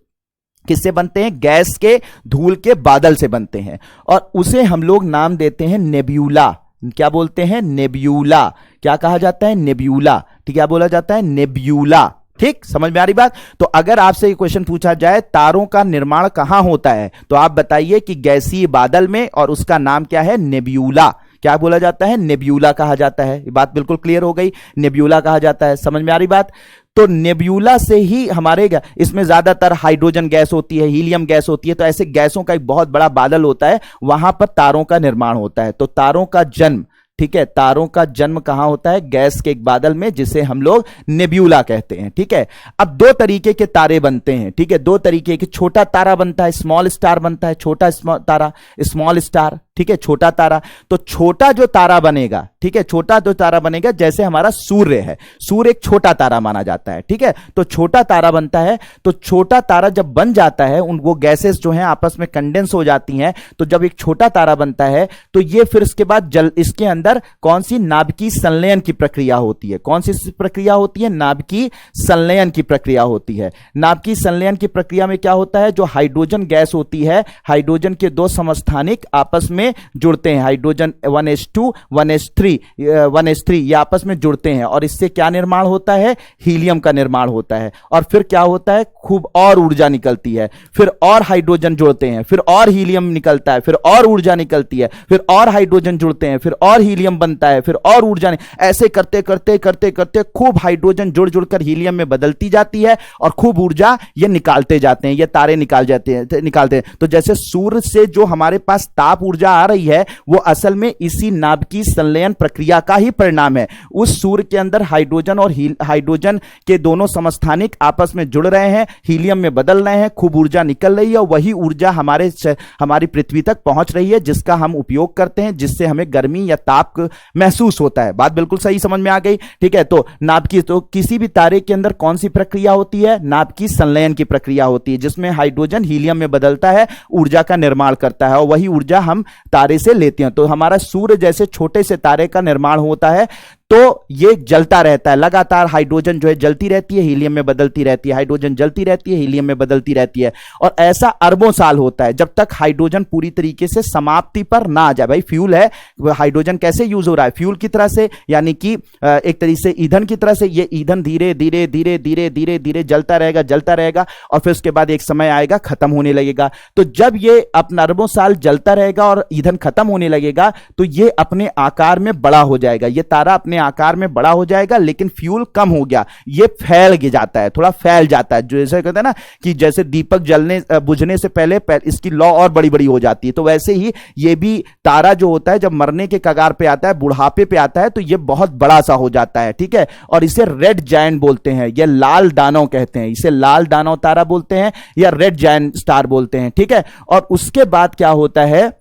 किससे बनते हैं? गैस के, धूल के बादल से बनते हैं। और उसे हम लोग नाम देते हैं नेब्यूला। क्या बोलते हैं? नेब्यूला। क्या कहा जाता है? नेब्यूला। ठीक, क्या बोला जाता है? नेब्यूला। ठीक, समझ में आ रही बात? तो अगर आपसे ये क्वेश्चन पूछा जाए तारों का निर्माण कहां होता है, तो आप बताइए कि गैसीय बादल में, और उसका नाम क्या है? नेब्यूला। क्या बोला जाता है? नेब्यूला कहा जाता है। ये बात बिल्कुल क्लियर हो गई, नेब्यूला कहा जाता है। समझ में आ रही बात? तो नेब्यूला से ही हमारे, इसमें ज्यादातर हाइड्रोजन गैस होती है, हीलियम गैस होती है, तो ऐसे गैसों का एक बहुत बड़ा बादल होता है, वहां पर तारों का निर्माण होता है। तो तारों का जन्म, ठीक है, तारों का जन्म कहां होता है? गैस के एक बादल में, जिसे हम लोग नेब्यूला कहते हैं। ठीक है, अब दो तरीके के तारे बनते हैं। ठीक है, दो तरीके के, छोटा तारा बनता है, स्मॉल स्टार बनता है, छोटा तारा, स्मॉल स्टार। ठीक है, छोटा तारा। तो छोटा जो तारा बनेगा, ठीक है, छोटा जो तारा बनेगा, जैसे हमारा सूर्य है, सूर्य एक छोटा तारा माना जाता है। ठीक है, तो छोटा तारा बनता है। तो छोटा तारा जब बन जाता है, उन वो गैसेस जो हैं आपस में कंडेंस हो जाती हैं, तो जब एक छोटा तारा बनता है तो ये फिर इसके बाद इसके अंदर कौन सी? नाभिकीय संलयन की प्रक्रिया होती है। कौन सी प्रक्रिया होती है? नाभिकीय संलयन की प्रक्रिया होती है। नाभिकीय संलयन की प्रक्रिया में क्या होता है? जो हाइड्रोजन गैस होती है, हाइड्रोजन के दो समस्थानिक आपस में जुड़ते हैं, हाइड्रोजन 1s2 1s3 ये आपस में जुड़ते हैं, और इससे क्या निर्माण होता है? हीलियम का निर्माण होता है। और फिर क्या होता है? खूब और ऊर्जा निकलती है, फिर और हाइड्रोजन जुड़ते हैं, फिर और हीलियम निकलता है, फिर और ऊर्जा निकलती है, फिर और हाइड्रोजन जुड़ते हैं, फिर और हीलियम बनता है, फिर और ऊर्जा, ऐसे करते करते करते करते खूब हाइड्रोजन जुड़ जुड़कर हीलियम में बदलती जाती है, और खूब ऊर्जा ये निकालते जाते हैं, ये तारे निकालते हैं। तो जैसे सूर्य से जो हमारे पास ताप ऊर्जा आ रही है, वो असल में इसी नाभिकीय संलयन प्रक्रिया का ही परिणाम है। उस सूर्य के अंदर हाइड्रोजन और हाइड्रोजन के दोनों समस्थानिक आपस में जुड़ रहे हैं, हीलियम में बदल रहे हैं, खूब ऊर्जा निकल रही है, और वही ऊर्जा हमारी पृथ्वी तक पहुंच रही है, जिसका हम उपयोग करते हैं, जिससे हमें गर्मी या ताप महसूस होता है। बात बिल्कुल सही समझ में आ गई। ठीक है, तो नाभिकीय, तो किसी भी तारे के अंदर कौन सी प्रक्रिया होती है? नाभिकीय संलयन की प्रक्रिया होती है, जिसमें हाइड्रोजन हीलियम में बदलता है, ऊर्जा का निर्माण करता है, और वही ऊर्जा हम तारे से लेते हैं। तो हमारा सूर्य जैसे छोटे से तारे का निर्माण होता है, तो ये जलता रहता है लगातार, हाइड्रोजन जो है जलती रहती है, हीलियम में बदलती रहती है, हाइड्रोजन जलती रहती है, हीलियम में बदलती रहती है, और ऐसा अरबों साल होता है, जब तक हाइड्रोजन पूरी तरीके से समाप्ति पर ना आ जाए। भाई फ्यूल है, हाइड्रोजन कैसे यूज हो रहा है? फ्यूल की तरह से, यानी कि एक तरीके से ईंधन की तरह से। ये ईंधन धीरे धीरे धीरे धीरे धीरे धीरे जलता रहेगा, और फिर उसके बाद एक समय आएगा खत्म होने लगेगा। तो जब ये अपना अरबों साल जलता रहेगा और ईंधन खत्म होने लगेगा, तो ये अपने आकार में बड़ा हो जाएगा, ये तारा अपने आकार में बड़ा हो जाएगा, लेकिन फ्यूल कम हो गया, ये फैल जाता है, थोड़ा फैल जाता है। जैसे कहते हैं ना कि जैसे दीपक बुझने से पहले इसकी लौ और बड़ी बड़ी हो जाती है, तो वैसे ही ये भी तारा जो होता है, जब मरने के कगार पे आता है, बुढ़ापे पे आता है, तो ये बहुत बड़ा सा हो जाता है। ठीक है, और इसे रेड जायंट बोलते हैं, ये लाल दानव कहते हैं, इसे लाल दानव तारा बोलते हैं, या रेड जायंट स्टार बोलते हैं। ठीक है, और उसके बाद क्या होता है?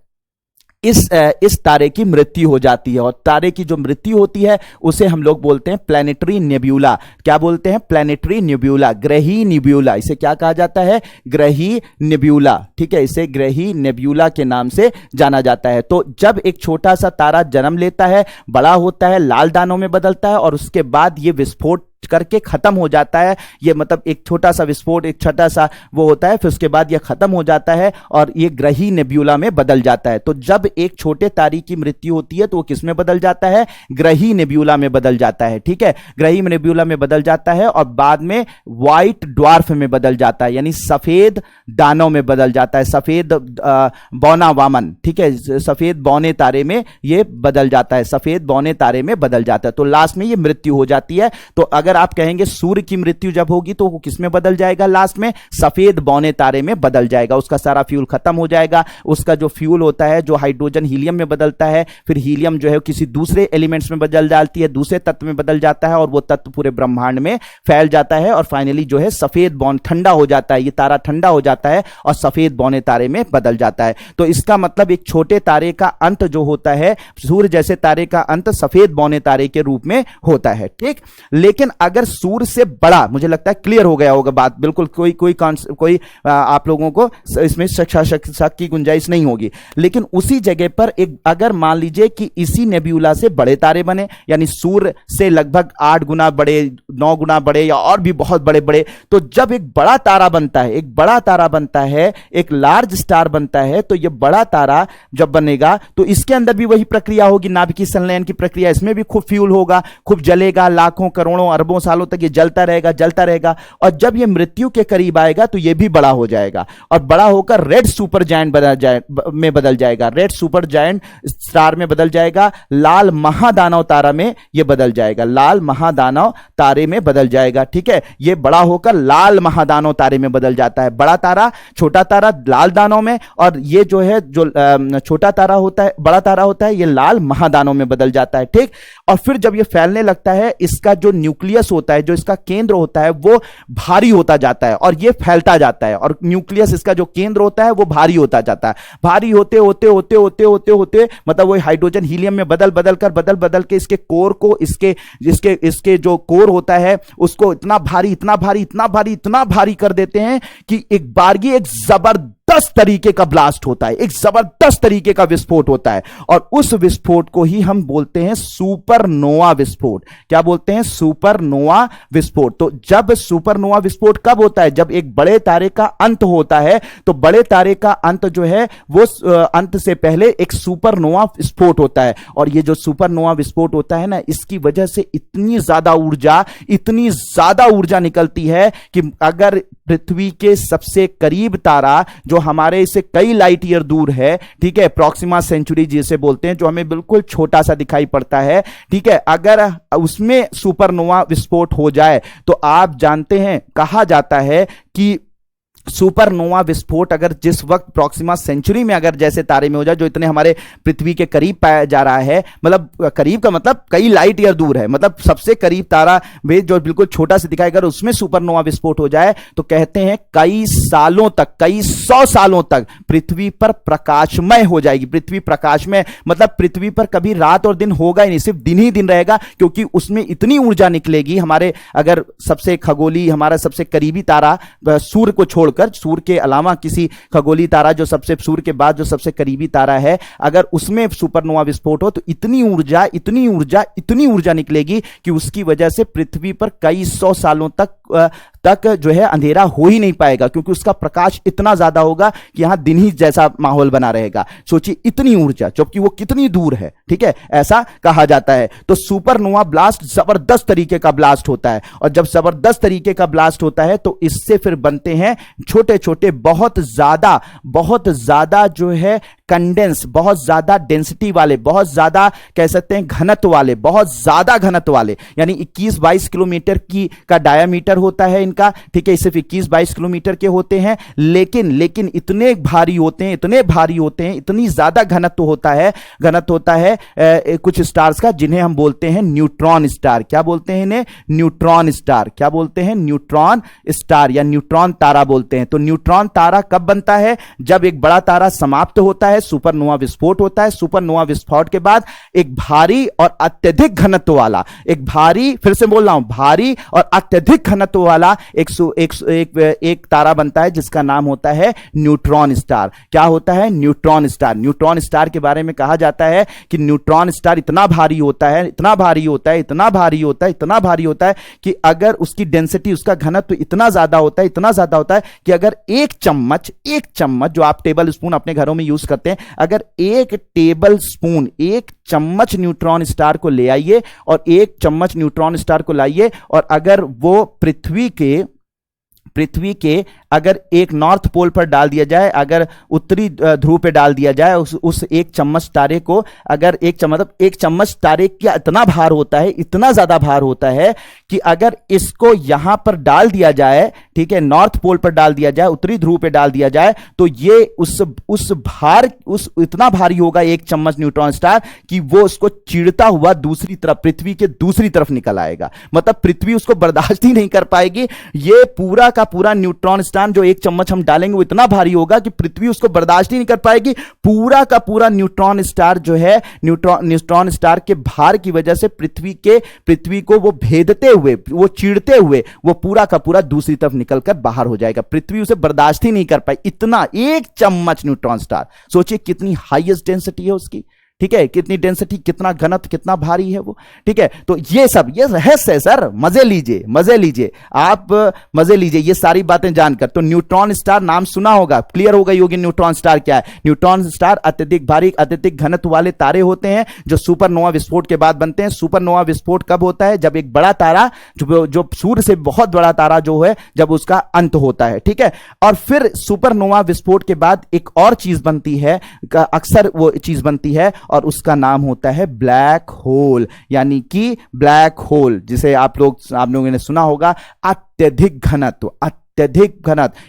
इस तारे की मृत्यु हो जाती है, और तारे की जो मृत्यु होती है उसे हम लोग बोलते हैं प्लैनेटरी नेब्यूला। क्या बोलते हैं? प्लैनेटरी नेब्यूला, ग्रही नेब्यूला। इसे क्या कहा जाता है? ग्रही नेब्यूला। ठीक है, इसे ग्रही नेब्यूला के नाम से जाना जाता है। तो जब एक छोटा सा तारा जन्म लेता है, बड़ा होता है, लाल दानों में बदलता है, और उसके बाद ये विस्फोट करके खत्म हो जाता है। ये मतलब एक छोटा सा विस्फोट, एक छोटा सा वो होता है, फिर उसके बाद ये खत्म हो जाता है और ये ग्रही नेब्यूला में बदल जाता है। तो जब एक छोटे तारे की मृत्यु होती है तो वो किस में बदल जाता है? ग्रही नेब्यूला में बदल जाता है। ठीक है, ग्रही नेब्यूला में बदल जाता है और बाद में व्हाइट ड्वार्फ में बदल जाता है, यानी सफेद दानव में बदल जाता है, सफेद बौना वामन। ठीक है, सफेद बौने तारे में ये बदल जाता है, सफेद बौने तारे में बदल जाता है। तो लास्ट में ये मृत्यु हो जाती है। तो अगर आप कहेंगे सूर्य की मृत्यु जब होगी तो वो किस में बदल जाएगा? लास्ट में सफेद बौने तारे में बदल जाएगा। उसका सारा फ्यूल खत्म हो जाएगा। उसका जो फ्यूल होता है, जो हाइड्रोजन हीलियम में बदलता है, फिर हीलियम जो है किसी दूसरे एलिमेंट्स में बदल जाती है, दूसरे तत्व में बदल जाता है और वो तत्व पूरे ब्रह्मांड में फैल जाता है और फाइनली जो है सफेद बौन ठंडा हो जाता है। ये तारा ठंडा हो जाता है और सफेद बौने तारे में बदल जाता है। तो इसका मतलब एक छोटे तारे का अंत जो होता है, सूर्य जैसे तारे का अंत सफेद बौने तारे के रूप में होता है। ठीक, लेकिन अगर सूर्य से बड़ा, मुझे लगता है क्लियर हो गया होगा बात, बिल्कुल कोई आप लोगों को इसमें शक की गुंजाइश नहीं होगी। लेकिन उसी जगह पर एक अगर मान लीजिए कि इसी नेब्यूला से बड़े तारे बने, यानी सूर्य से लगभग 8 गुना बड़े, 9 गुना बड़े या और भी बहुत बड़े बड़े, तो जब एक बड़ा तारा बनता है, एक बड़ा तारा बनता है, एक लार्ज स्टार बनता है, तो यह बड़ा तारा जब बनेगा तो इसके अंदर भी वही प्रक्रिया होगी, नाभिकीय संलयन की प्रक्रिया। इसमें भी खूब फ्यूल होगा, खूब जलेगा, लाखों करोड़ों अरबों सालों तक ये जलता रहेगा और जब ये मृत्यु के करीब आएगा तो ये भी बड़ा हो जाएगा और बड़ा होकर रेड सुपर जायंट में बदल जाएगा, रेड सुपर जायंट स्टार में बदल जाएगा, लाल महादानव तारा में ये बदल जाएगा, लाल महादानव तारे में बदल जाएगा। ठीक है, ये बड़ा होकर लाल महादानव तारे में बदल जाता है। बड़ा तारा, छोटा तारा लाल दानव में, और ये जो है जो छोटा तारा होता है, बड़ा तारा होता है, ये लाल महादानव में बदल जाता है। ठीक, और फिर जब ये फैलने लगता है, इसका जो न्यूक्लियस होता है, जो इसका केंद्र होता है, वो भारी होता जाता है और ये फैलता जाता है और न्यूक्लियस इसका जो केंद्र होता है वो भारी होता जाता है। भारी होते होते होते होते होते होते मतलब वो हाइड्रोजन हीलियम में बदल बदल के इसके कोर को, इसके जो कोर होता है उसको इतना भारी कर देते हैं कि एक बारगी एक जबरदस्त तरीके का ब्लास्ट होता है, एक जबरदस्त तरीके का विस्फोट होता है और उस विस्फोट को ही हम बोलते हैं सुपरनोवा विस्फोट। क्या बोलते हैं? सुपरनोवा विस्फोट। तो जब सुपरनोवा विस्फोट कब होता है? जब एक बड़े तारे का अंत होता है। तो बड़े तारे का अंत जो है वो अंत से पहले एक सुपरनोवा विस्फोट होता है और ये जो सुपरनोवा विस्फोट होता है ना, इसकी वजह से इतनी ज्यादा ऊर्जा निकलती है कि अगर पृथ्वी के सबसे करीब तारा जो हमारे से कई लाइट ईयर दूर है, ठीक है, प्रॉक्सिमा सेंचुरी जिसे बोलते हैं, जो हमें बिल्कुल छोटा सा दिखाई पड़ता है, ठीक है, अगर उसमें सुपरनोवा विस्फोट हो जाए तो आप जानते हैं, कहा जाता है कि सुपरनोवा विस्फोट अगर जिस वक्त प्रॉक्सिमा सेंचुरी में अगर जैसे तारे में हो जाए, जो इतने हमारे पृथ्वी के करीब पाया जा रहा है, मतलब करीब का मतलब कई लाइट ईयर दूर है, मतलब सबसे करीब तारा वे जो बिल्कुल छोटा सा दिखाई, अगर उसमें सुपरनोवा विस्फोट हो जाए तो कहते हैं कई सालों तक, कई 100 सालों तक पृथ्वी पर प्रकाशमय हो जाएगी। पृथ्वी प्रकाशमय मतलब पृथ्वी पर कभी रात और दिन होगा ही नहीं, सिर्फ दिन ही दिन रहेगा, क्योंकि उसमें इतनी ऊर्जा निकलेगी। हमारे अगर सबसे खगोली, हमारा सबसे करीबी तारा सूर्य को छोड़ सूर्य के अलावा किसी खगोली तारा जो सबसे सूर्य के बाद जो सबसे करीबी तारा है, अगर उसमें सुपरनोवा विस्फोट हो तो इतनी ऊर्जा निकलेगी कि उसकी वजह से पृथ्वी पर कई 100 सालों तक जो है अंधेरा हो ही नहीं पाएगा, क्योंकि उसका प्रकाश इतना ज्यादा होगा कि यहां दिन ही जैसा माहौल बना रहेगा। सोचिए इतनी ऊर्जा, जबकि वो कितनी दूर है, ठीक है, ऐसा कहा जाता है। तो सुपरनोवा ब्लास्ट जबरदस्त तरीके का ब्लास्ट होता है और जब जबरदस्त तरीके का ब्लास्ट होता है तो इससे फिर बनते हैं छोटे छोटे बहुत ज्यादा जो है कंडेंस, बहुत ज्यादा डेंसिटी वाले, बहुत ज्यादा कह सकते हैं घनत्व वाले, बहुत ज्यादा घनत्व वाले, यानी 21-22 किलोमीटर का डायामीटर होता है इनका, ठीक है, सिर्फ 21-22 किलोमीटर के होते हैं, लेकिन इतने भारी होते हैं, इतनी ज्यादा घनत्व होता है कुछ स्टार्स का, जिन्हें हम बोलते हैं न्यूट्रॉन स्टार। क्या बोलते हैं इन्हें? Neutron star. क्या बोलते हैं? न्यूट्रॉन स्टार या न्यूट्रॉन तारा बोलते हैं। तो न्यूट्रॉन तारा कब बनता है? जब एक बड़ा तारा समाप्त होता है है, सुपरनोवा विस्फोट होता है। सुपरनोवा विस्फोट के बाद एक भारी और अत्यधिक घनत्व वाला, एक भारी, फिर से बोल रहा हूं, भारी और अत्यधिक घनत्व वाला एक तारा बनता है जिसका नाम होता है न्यूट्रॉन स्टार। क्या होता है? Neutron star. न्यूट्रॉन स्टार के बारे में कहा जाता है कि न्यूट्रॉन स्टार इतना भारी होता है, इतना भारी होता है, इतना भारी होता है, इतना भारी होता है कि अगर उसकी डेंसिटी, उसका घनत्व इतना ज्यादा होता है, इतना ज्यादा होता है कि अगर एक चम्मच जो आप टेबल स्पून अपने घरों में यूज करते हैं, अगर एक टेबल स्पून, एक चम्मच न्यूट्रॉन स्टार को ले आइए और एक चम्मच न्यूट्रॉन स्टार को लाइए और अगर वो पृथ्वी के अगर एक नॉर्थ पोल पर डाल दिया जाए, अगर उत्तरी ध्रुव पे डाल दिया जाए, उस एक चम्मच तारे को, अगर एक चम्मच तारे का इतना भार होता है, इतना ज्यादा भार होता है कि अगर इसको यहां पर डाल दिया जाए, ठीक है, नॉर्थ पोल पर डाल दिया जाए, उत्तरी ध्रुव पे डाल दिया जाए, तो ये उस भार, इतना भारी होगा एक चम्मच न्यूट्रॉन स्टार कि वो उसको चीरता हुआ दूसरी तरफ, पृथ्वी के दूसरी तरफ निकल आएगा। मतलब पृथ्वी उसको बर्दाश्त ही नहीं कर पाएगी। ये पूरा का पूरा न्यूट्रॉन स्टार जो एक चम्मच हम डालेंगे वो इतना भारी होगा कि पृथ्वी उसको बर्दाश्त ही नहीं कर पाएगी। पूरा का पूरा न्यूट्रॉन स्टार जो है, न्यूट्रॉन स्टार के भार की वजह से पृथ्वी को वो भेदते हुए, वो चीरते हुए, वो पूरा का पूरा दूसरी तरफ निकलकर बाहर हो जाएगा। पृथ्वी उसे बर्दाश्त ही नहीं कर पाई। इतना एक चम्मच न्यूट्रॉन स्टार, सोचिए कितनी हाईएस्ट डेंसिटी है उसकी, ठीक है, कितनी डेंसिटी, कितना घनत्व, कितना भारी है वो, ठीक है। तो ये सब, ये रहस्य है सर, मजे लीजिए आप, मजे लीजिए ये सारी बातें जानकर। तो न्यूट्रॉन स्टार नाम सुना होगा, क्लियर हो गई होगी न्यूट्रॉन स्टार क्या है। न्यूट्रॉन स्टार अत्यधिक भारी, अत्यधिक घनत्व वाले तारे होते हैं जो सुपरनोवा विस्फोट के बाद बनते हैं। सुपरनोवा विस्फोट कब होता है? जब एक बड़ा तारा, जो सूर्य से बहुत बड़ा तारा जो है, जब उसका अंत होता है, ठीक है। और फिर सुपरनोवा विस्फोट के बाद एक और चीज बनती है, अक्सर वो चीज बनती है और उसका नाम होता है ब्लैक होल, यानी कि ब्लैक होल, जिसे आप लोगों ने सुना होगा, अत्यधिक घनत्व,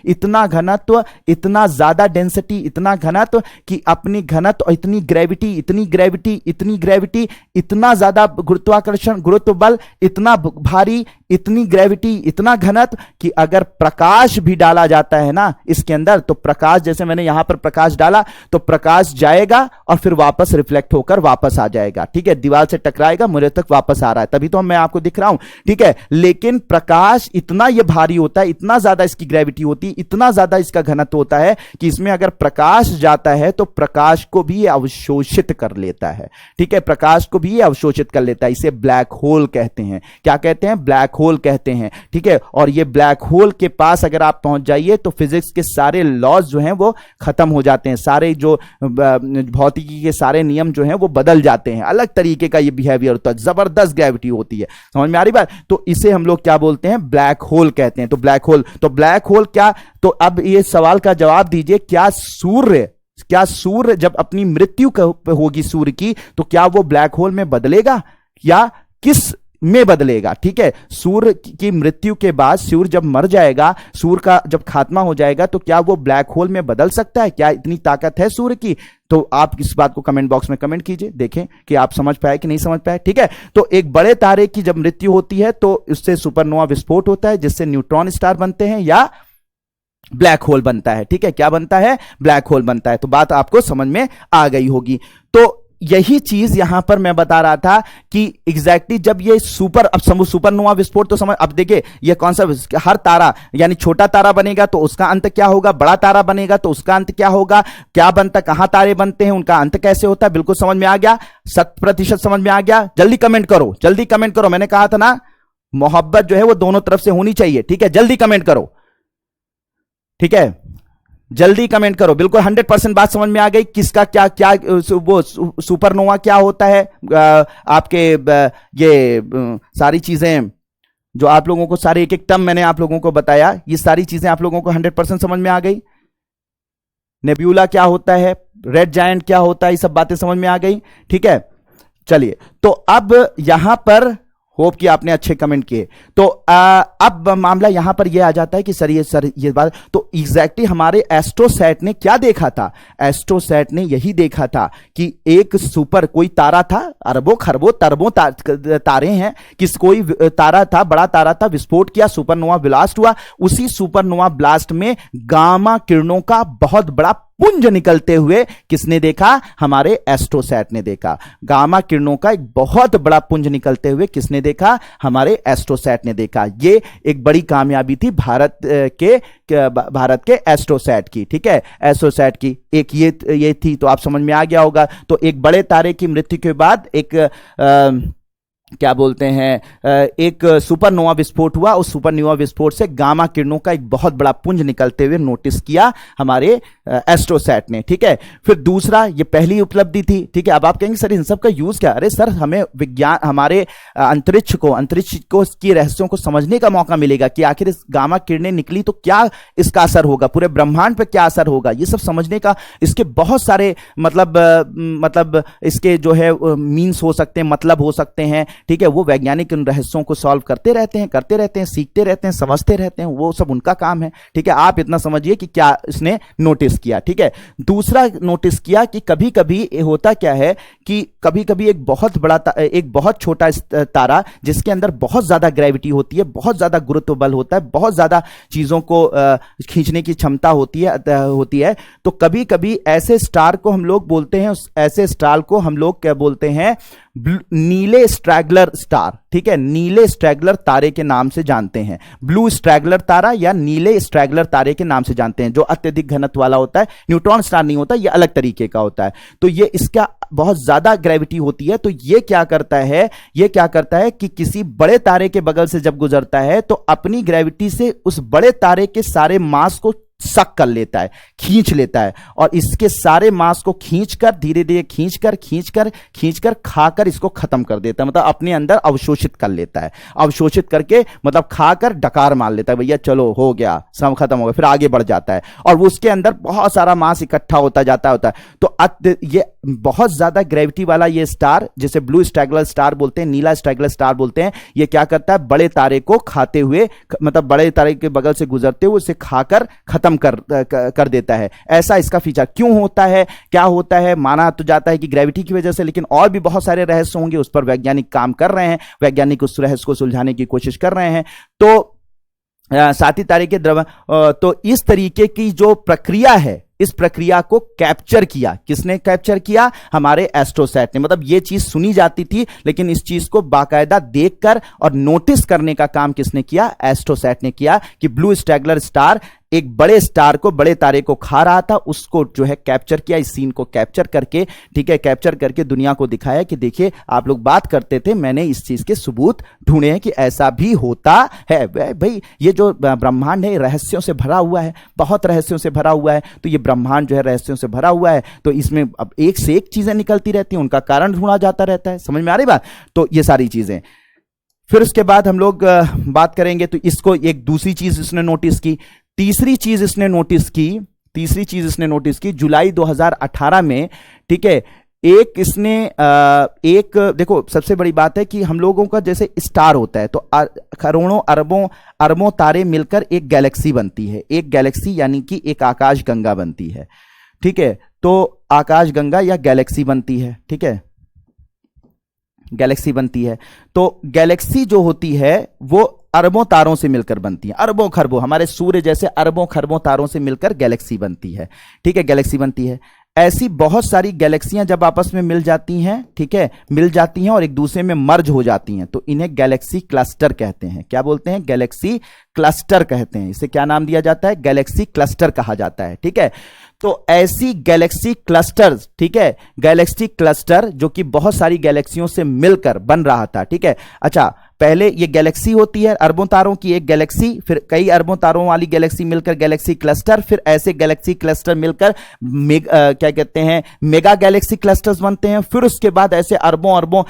इतना घनत्व, इतना ज्यादा डेंसिटी, इतना घनत्व कि अपनी घनत्व और इतनी ग्रेविटी, इतना ज्यादा गुरुत्वाकर्षण, गुरुत्व बल, इतना भारी, इतनी ग्रेविटी, इतना घनत्व कि अगर प्रकाश भी डाला जाता है ना इसके अंदर, तो प्रकाश, जैसे मैंने यहां पर प्रकाश डाला, तो प्रकाश जाएगा और फिर वापस रिफ्लेक्ट होकर वापस आ जाएगा, ठीक है, दीवार से टकराएगा, मुझे तक वापस आ रहा है, तभी तो मैं आपको दिख रहा हूं, ठीक है। लेकिन प्रकाश इतना ये भारी होता है, इतना ज्यादा इसकी ग्रेविटी होती है, इतना ज्यादा इसका घनत्व होता है कि इसमें अगर प्रकाश जाता है तो प्रकाश को भी अवशोषित कर लेता है, ठीक है, प्रकाश को भी अवशोषित कर लेता है। इसे ब्लैक होल कहते हैं। क्या कहते हैं? ब्लैक होल कहते हैं, ठीक है। और ये ब्लैक होल के पास अगर आप पहुंच जाइए तो फिजिक्स के सारे लॉज जो हैं वो खत्म हो जाते हैं, सारे जो भौतिकी के सारे नियम जो हैं वो बदल जाते हैं, अलग तरीके का ये बिहेवियर होता है, जबरदस्त ग्रेविटी होती है। समझ में आ रही बात? तो इसे हम लोग क्या बोलते हैं? ब्लैक होल कहते हैं। तो ब्लैक होल क्या? तो अब ये सवाल का जवाब दीजिए, क्या सूर्य जब अपनी मृत्यु होगी सूर्य की, तो क्या वो ब्लैक होल में बदलेगा या किस में बदलेगा? ठीक है, सूर्य की मृत्यु के बाद, सूर्य जब मर जाएगा, सूर्य का जब खात्मा हो जाएगा, तो क्या वो ब्लैक होल में बदल सकता है? क्या इतनी ताकत है सूर्य की? तो आप इस बात को कमेंट बॉक्स में कमेंट कीजिए, देखें कि आप समझ पाए कि नहीं समझ पाए, ठीक है। तो एक बड़े तारे की जब मृत्यु होती है तो उससे सुपरनोवा विस्फोट होता है, जिससे न्यूट्रॉन स्टार बनते हैं या ब्लैक होल बनता है, ठीक है। क्या बनता है? ब्लैक होल बनता है। तो बात आपको समझ में आ गई होगी। तो यही चीज यहां पर मैं बता रहा था कि एग्जैक्टली जब ये सुपरनोवा विस्फोट, तो समझ, अब देखिए ये कौन सा, हर तारा यानी छोटा तारा बनेगा तो उसका अंत क्या होगा, बड़ा तारा बनेगा तो उसका अंत क्या होगा, क्या बनता, कहां तारे बनते हैं, उनका अंत कैसे होता है, बिल्कुल समझ में आ गया, 100% समझ में आ गया। जल्दी कमेंट करो, मैंने कहा था ना मोहब्बत जो है वो दोनों तरफ से होनी चाहिए, ठीक है। जल्दी कमेंट करो, ठीक है, जल्दी कमेंट करो। बिल्कुल 100% बात समझ में आ गई। किसका क्या क्या वो सुपरनोवा क्या होता है, आपके ये सारी चीजें जो आप लोगों को, सारे एक एक टर्म मैंने आप लोगों को बताया, ये सारी चीजें आप लोगों को 100% समझ में आ गई। नेब्यूला क्या होता है, रेड जायंट क्या होता है, ये सब बातें समझ में आ गई, ठीक है। चलिए, तो अब यहां पर होप कि आपने अच्छे कमेंट किए। तो अब मामला यहां पर यह आ जाता है कि सर ये बात, तो एग्जैक्टली हमारे एस्ट्रोसैट ने क्या देखा था? एस्ट्रोसैट ने यही देखा था कि एक कोई तारा था, अरबों खरबों तरबों तारे हैं, कोई तारा था, बड़ा तारा था, विस्फोट किया, सुपरनोवा ब्लास्ट हुआ। उसी सुपरनोवा ब्लास्ट में गामा किरणों का बहुत बड़ा पुंज निकलते हुए किसने देखा? हमारे एस्ट्रोसैट ने देखा। गामा किरणों का एक बहुत बड़ा पुंज निकलते हुए किसने देखा? हमारे एस्ट्रोसैट ने देखा। ये एक बड़ी कामयाबी थी भारत के एस्ट्रोसैट की, ठीक है, एस्ट्रोसैट की एक ये थी, तो आप समझ में आ गया होगा। तो एक बड़े तारे की मृत्यु के बाद एक क्या बोलते हैं, एक सुपरनोवा विस्फोट हुआ। उस सुपरनोवा विस्फोट से गामा किरणों का एक बहुत बड़ा पुंज निकलते हुए नोटिस किया हमारे एस्ट्रोसैट ने, ठीक है। फिर दूसरा, ये पहली उपलब्धि थी, ठीक है। अब आप कहेंगे सर इन सब का यूज क्या? अरे सर, हमें विज्ञान, हमारे अंतरिक्ष को की रहस्यों को समझने का मौका मिलेगा कि आखिर इस गामा किरणें निकली तो क्या इसका असर होगा, पूरे ब्रह्मांड पे क्या असर होगा, ये सब समझने का इसके बहुत सारे मतलब इसके जो है मीन्स हो सकते हैं, मतलब हो सकते हैं, ठीक है। वो वैज्ञानिक उन रहस्यों को सॉल्व करते रहते हैं, सीखते रहते हैं, समझते रहते हैं, वो सब उनका काम है, ठीक है। आप इतना समझिए कि क्या इसने नोटिस किया, ठीक है। दूसरा नोटिस किया कि कभी कभी होता क्या है कि कभी कभी एक बहुत छोटा तारा जिसके अंदर बहुत ज्यादा ग्रेविटी होती है, बहुत ज्यादा गुरुत्व बल होता है, बहुत ज्यादा चीजों को खींचने की क्षमता होती है, तो कभी कभी ऐसे स्टार को हम लोग बोलते हैं, ऐसे स्टार को हम लोग क्या बोलते हैं? नीले स्ट्रैगलर स्टार, ठीक है, नीले स्ट्रैगलर तारे के नाम से जानते हैं। ब्लू स्ट्रैगलर तारा या नीले स्ट्रैगलर तारे के नाम से जानते हैं, जो अत्यधिक घनत्व वाला होता है, न्यूट्रॉन स्टार नहीं होता, ये अलग तरीके का होता है। तो ये इसका बहुत ज्यादा ग्रेविटी होती है, तो ये क्या करता है कि किसी बड़े तारे के बगल से जब गुजरता है तो अपनी ग्रेविटी से उस बड़े तारे के सारे मास को सक कर लेता है, खींच लेता है, और इसके सारे मास को खींचकर धीरे धीरे खींचकर खाकर इसको खत्म कर देता है, मतलब अपने अंदर अवशोषित कर लेता है। अवशोषित करके मतलब खाकर डकार मार लेता है, भैया चलो हो गया, सब खत्म हो गया, फिर आगे बढ़ जाता है, और उसके अंदर बहुत सारा मास इकट्ठा होता जाता है। तो ये बहुत ज्यादा ग्रेविटी वाला ये स्टार, जिसे ब्लू स्ट्रैगलर स्टार बोलते हैं, नीला स्ट्रैगलर स्टार बोलते हैं, ये क्या करता है? बड़े तारे को खाते हुए, मतलब बड़े तारे के बगल से गुजरते हुए उसे खाकर खत्म कर देता है। ऐसा इसका फीचर क्यों होता है, क्या होता है? माना तो जाता है कि ग्रेविटी की वजह से, लेकिन और भी बहुत सारे रहस्य होंगे, उस पर वैज्ञानिक काम कर रहे हैं, वैज्ञानिक उस रहस्य को सुलझाने की कोशिश कर रहे हैं। तो साथी तारे के तो इस तरीके की जो प्रक्रिया है, इस प्रक्रिया को कैप्चर किया, किसने कैप्चर किया? हमारे एस्ट्रोसैट ने। मतलब ये चीज सुनी जाती थी, लेकिन इस चीज को बाकायदा देखकर और नोटिस करने का काम किसने किया? एस्ट्रोसैट ने किया कि ब्लू स्ट्रैगलर स्टार एक बड़े स्टार को, बड़े तारे को खा रहा था, उसको जो है कैप्चर किया, इस सीन को कैप्चर करके, ठीक है, कैप्चर करके दुनिया को दिखाया कि देखिए आप लोग बात करते थे, मैंने इस चीज के सबूत ढूंढे हैं कि ऐसा भी होता है। भाई ये जो ब्रह्मांड है रहस्यों से भरा हुआ है, बहुत रहस्यों से भरा हुआ है। तो ये ब्रह्मांड जो है रहस्यों से भरा हुआ है, तो इसमें अब एक से एक चीजें निकलती रहती हैं, उनका कारण ढूंढा जाता रहता है। समझ में आ रही बात? तो ये सारी चीजें। फिर उसके बाद हम लोग बात करेंगे, तो इसको एक दूसरी चीज इसने नोटिस की। तीसरी चीज इसने नोटिस की जुलाई 2018 में, ठीक है, एक देखो, सबसे बड़ी बात है कि हम लोगों का जैसे स्टार होता है, तो करोड़ों अरबों तारे मिलकर एक गैलेक्सी बनती है। एक गैलेक्सी यानी कि एक आकाश गंगा बनती है, ठीक है। तो आकाश गंगा या गैलेक्सी बनती है, ठीक है, गैलेक्सी बनती है। तो गैलेक्सी जो होती है वो अरबों तारों से मिलकर बनती है, अरबों खरबों, हमारे सूर्य जैसे अरबों खरबों तारों से मिलकर गैलेक्सी बनती है, ठीक है, गैलेक्सी बनती है। ऐसी बहुत सारी गैलेक्सियां जब आपस में मिल जाती हैं, ठीक है, मिल जाती हैं और एक दूसरे में मर्ज हो जाती हैं, तो इन्हें गैलेक्सी क्लस्टर कहते हैं। क्या बोलते हैं? गैलेक्सी क्लस्टर कहते हैं। इसे क्या नाम दिया जाता है? गैलेक्सी क्लस्टर कहा जाता है, ठीक है। तो ऐसी गैलेक्सी क्लस्टर, ठीक है, गैलेक्सी क्लस्टर जो कि बहुत सारी गैलेक्सियों से मिलकर बन रहा था, ठीक है। अच्छा, पहले ये गैलेक्सी होती है, अरबों तारों की एक गैलेक्सी, फिर कई अरबों तारों वाली गैलेक्सी मिलकर गैलेक्सी क्लस्टर, फिर ऐसे गैलेक्सी क्लस्टर मिलकर क्या कहते हैं, मेगा गैलेक्सी क्लस्टर्स बनते हैं। फिर उसके बाद ऐसे अरबों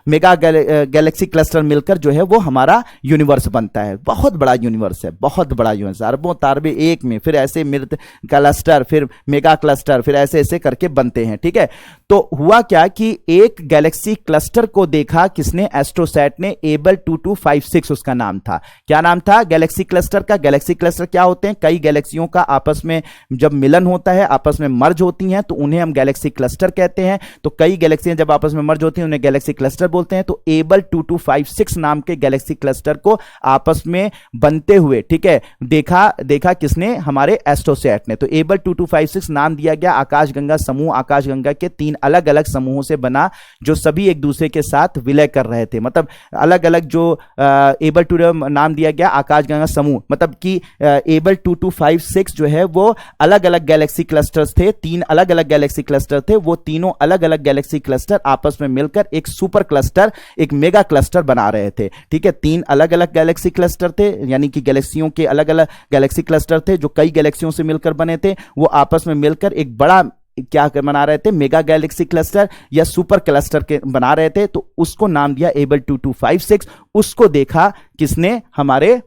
मेगा गैलेक्सी क्लस्टर मिलकर जो है वो हमारा यूनिवर्स बनता है। बहुत बड़ा यूनिवर्स है, बहुत बड़ा यूनिवर्स, अरबों तारे एक में, फिर ऐसे मिर्द क्लस्टर, फिर मेगा क्लस्टर, फिर ऐसे ऐसे करके बनते हैं, ठीक है। तो हुआ क्या कि एक गैलेक्सी क्लस्टर को देखा किसने? एस्ट्रोसैट ने एबल 2256 उसका नाम था। क्या नाम था गैलेक्सी क्लस्टर का? गैलेक्सी क्लस्टर क्या होते हैं? कई गैलेक्सियों का आपस में जब मिलन होता है, आपस में मर्ज होती हैं, तो उन्हें हम गैलेक्सी क्लस्टर कहते हैं। तो कई गैलेक्सियां जब आपस में मर्ज होती हैं उन्हें गैलेक्सी क्लस्टर बोलते हैं। तो एबल 2256 नाम के गैलेक्सी क्लस्टर को आपस में बनते हुए, ठीक है, देखा किसने? हमारे एस्ट्रोसैट ने। तो एबल 2256 नाम दिया गया आकाशगंगा समूह, आकाशगंगा के 3 अलग अलग समूहों से बना, जो सभी एक दूसरे के साथ विलय कर रहे थे। मतलब अलग अलग जो एबल 2 नाम दिया गया आकाशगंगा समूह, मतलब कि एबल 2256 जो है वो अलग अलग गैलेक्सी क्लस्टर्स थे, 3 अलग अलग गैलेक्सी क्लस्टर थे। वो तीनों अलग अलग गैलेक्सी क्लस्टर आपस में मिलकर एक सुपर क्लस्टर, एक मेगा क्लस्टर बना रहे थे। ठीक है, 3 अलग अलग गैलेक्सी क्लस्टर थे, यानी कि गैलेक्सियों के अलग अलग गैलेक्सी क्लस्टर थे जो कई गैलेक्सियों से मिलकर बने थे। वो आपस में मिलकर एक बड़ा क्या बना रहे थे? मेगा गैलेक्सी क्लस्टर या सुपर क्लस्टर के बना रहे थे। तो उसको नाम दिया एबल 2256। उसको देखा किसने? हमारे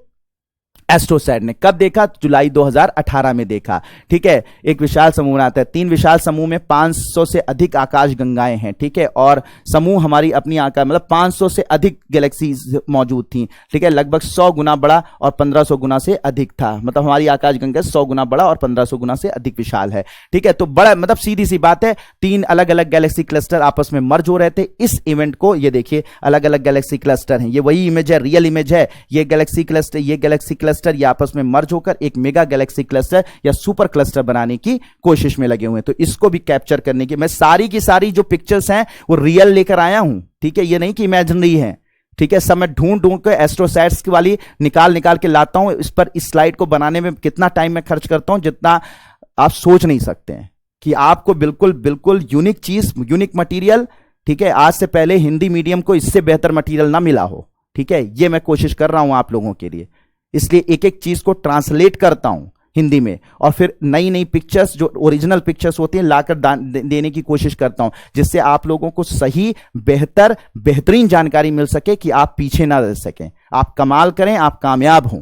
एस्ट्रोसैट ने। कब देखा? जुलाई 2018 में देखा। ठीक है, एक विशाल समूह बनाता है। 3 विशाल समूह में 500 से अधिक आकाश गंगाएं हैं। ठीक है, और समूह हमारी अपनी आकार मतलब 500 से अधिक गैलेक्सी मौजूद थी। ठीक है, लगभग 100 गुना बड़ा और 1500 गुना से अधिक था। मतलब हमारी आकाश गंगा 100 गुना बड़ा और 1500 गुना से अधिक विशाल है। ठीक है, तो बड़ा मतलब सीधी सी बात है, 3 अलग अलग गैलेक्सी क्लस्टर आपस में मर्ज हो रहे थे। इस इवेंट को ये देखिए, अलग अलग गैलेक्सी क्लस्टर हैं, ये वही इमेज है, रियल इमेज है। ये गैलेक्सी क्लस्टर, ये गैलेक्सी क्लस्टर ये आपस में मर्ज होकर एक मेगा गैलेक्सी क्लस्टर या सुपर क्लस्टर बनाने की कोशिश में लगे हुए हैं। तो इसको भी कैप्चर करने की मैं सारी की सारी जो पिक्चर्स हैं वो रियल लेकर आया हूं। ठीक है, ये नहीं कि इमेजिनरी है। ठीक है, सब मैं ढूंढ के एस्ट्रोसैट्स की वाली निकाल के लाता हूं। इस पर इस स्लाइड को बनाने में कितना टाइम मैं खर्च करता हूं, जितना आप सोच नहीं सकते हैं, कि आपको बिल्कुल यूनिक चीज, यूनिक मटीरियल, ठीक है, आज से पहले हिंदी मीडियम को इससे बेहतर मटीरियल ना मिला हो। ठीक है, ये मैं कोशिश कर रहा हूं आप लोगों के लिए, इसलिए एक एक चीज को ट्रांसलेट करता हूं हिंदी में, और फिर नई नई पिक्चर्स जो ओरिजिनल पिक्चर्स होती हैं लाकर देने की कोशिश करता हूं, जिससे आप लोगों को सही, बेहतरीन जानकारी मिल सके कि आप पीछे ना रह सकें, आप कमाल करें, आप कामयाब हों।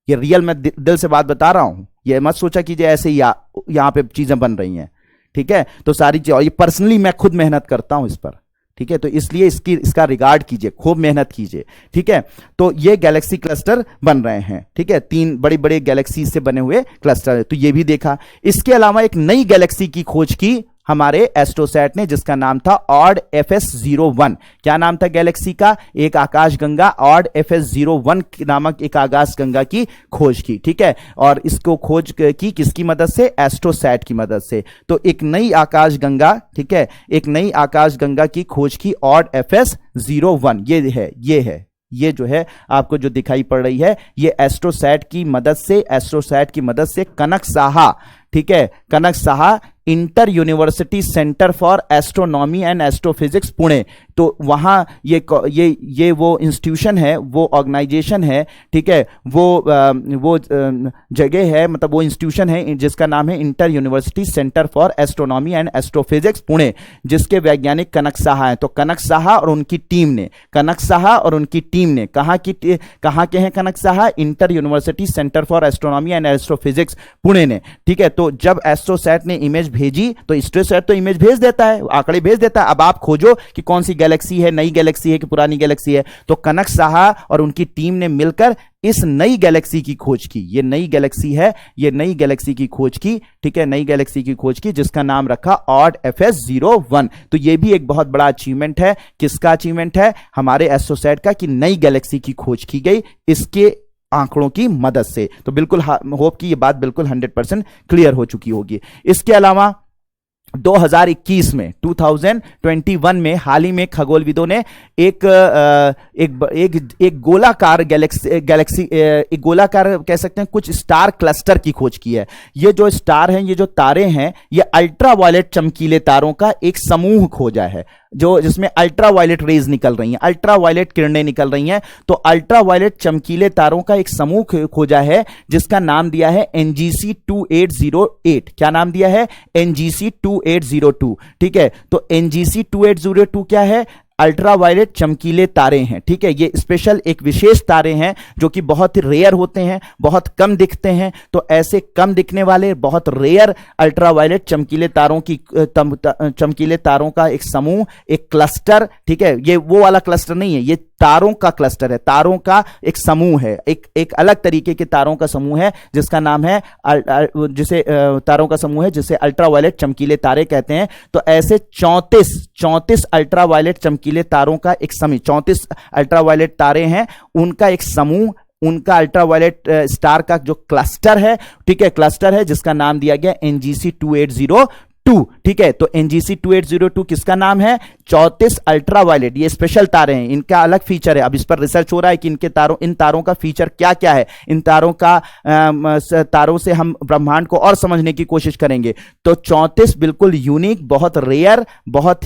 ये रियल मैं दिल से बात बता रहा हूं, ये मत सोचा कीजिए ऐसे ही यहां पे चीजें बन रही हैं। ठीक है, तो सारी चीज, और ये पर्सनली मैं खुद मेहनत करता हूं इस पर। ठीक है, तो इसलिए इसका रिगार्ड कीजिए, खूब मेहनत कीजिए। ठीक है, तो ये गैलेक्सी क्लस्टर बन रहे हैं। ठीक है, 3 बड़े बड़े गैलेक्सी से बने हुए क्लस्टर है, तो ये भी देखा। इसके अलावा एक नई गैलेक्सी की खोज की हमारे एस्ट्रोसैट ने, जिसका नाम था ऑड FS01। क्या नाम था गैलेक्सी का? एक आकाशगंगा ऑड FS01 नामक एक आकाशगंगा की खोज की। ठीक है, और इसको खोज की किसकी मदद से? एस्ट्रोसैट की मदद से। तो एक नई आकाशगंगा, ठीक है, एक नई आकाशगंगा की खोज की ऑड FS01। ये जो है आपको जो दिखाई पड़ रही है, ये एस्ट्रोसैट की मदद से कनक साहा, ठीक है, Kanak Saha inter university centre for astronomy and astrophysics Pune. तो वहां ये वो इंस्टीट्यूशन है, वो ऑर्गेनाइजेशन है, ठीक है, वो जगह है, मतलब वो इंस्टीट्यूशन है जिसका नाम है inter university centre for astronomy and astrophysics Pune, जिसके वैज्ञानिक कनक साहा हैं। तो कनक साहा और उनकी टीम ने कहाँ के हैं Kanak Saha? Inter university centre for astronomy and astrophysics Pune ने। ठीक है, तो जब एस्ट्रोसैट ने इमेज भेजी तो एस्ट्रोसैट तो इमेज भेज देता है, आंकड़े भेज देता है। अब आप खोजो कि कौन सी गैलेक्सी है, नई गैलेक्सी है कि पुरानी गैलेक्सी है। तो कनक साहा और उनकी टीम ने मिलकर इस नई गैलेक्सी की खोज की। ये नई गैलेक्सी है, ये नई गैलेक्सी की खोज की। ठीक है, नई गैलेक्सी की खोज की जिसका नाम रखा ऑड FS01। तो ये भी एक बहुत बड़ा अचीवमेंट है। किसका अचीवमेंट है? हमारे एस्ट्रोसैट का, कि नई गैलेक्सी की खोज की गई इसके आंकड़ों की मदद से। तो बिल्कुल होप कि ये बात बिल्कुल 100% क्लियर हो चुकी होगी। इसके अलावा 2021 में 2021 में हाल ही में खगोलविदों ने एक गोलाकार गैलेक्सी एक गोलाकार कह सकते हैं कुछ स्टार क्लस्टर की खोज की है। ये जो स्टार हैं, ये जो तारे हैं, ये अल्ट्रावायलेट चमकीले तारों का एक समूह खोजा है, जिसमें अल्ट्रावायलेट रेज निकल रही हैं, अल्ट्रावायलेट किरणें निकल रही हैं। तो अल्ट्रावायलेट चमकीले तारों का एक समूह खोजा है जिसका नाम दिया है NGC 2808। क्या नाम दिया है? NGC 2802। ठीक है, तो NGC 2802 क्या है? अल्ट्रावायलेट चमकीले तारे हैं। ठीक है, ये स्पेशल एक विशेष तारे हैं जो कि बहुत ही रेयर होते हैं, बहुत कम दिखते हैं। तो ऐसे कम दिखने वाले बहुत रेयर अल्ट्रावायलेट चमकीले तारों की चमकीले तारों का एक समूह, एक क्लस्टर। ठीक है, ये वो वाला क्लस्टर नहीं है, ये तारों का क्लस्टर है, तारों का एक समूह है, एक अलग तरीके के तारों का समूह है जिसका नाम है जिसे तारों का समूह है जिसे अल्ट्रावायलेट चमकीले तारे कहते हैं। तो ऐसे 34 अल्ट्रावायलेट चमकीले तारों का एक समूह, 34 अल्ट्रावायलेट तारे हैं, उनका एक समूह, उनका अल्ट्रावायलेट स्टार का जो क्लस्टर है, ठीक है, क्लस्टर है जिसका नाम दिया गया NGC 2802। ठीक है, तो NGC 2802 किसका नाम है? 34 अल्ट्रावायलेट, ये स्पेशल तारे हैं, इनका अलग फीचर है। अब इस पर रिसर्च हो रहा है कि इन तारों का फीचर क्या क्या है, इन तारों से हम ब्रह्मांड को और समझने की कोशिश करेंगे। तो 34 बिल्कुल यूनिक, बहुत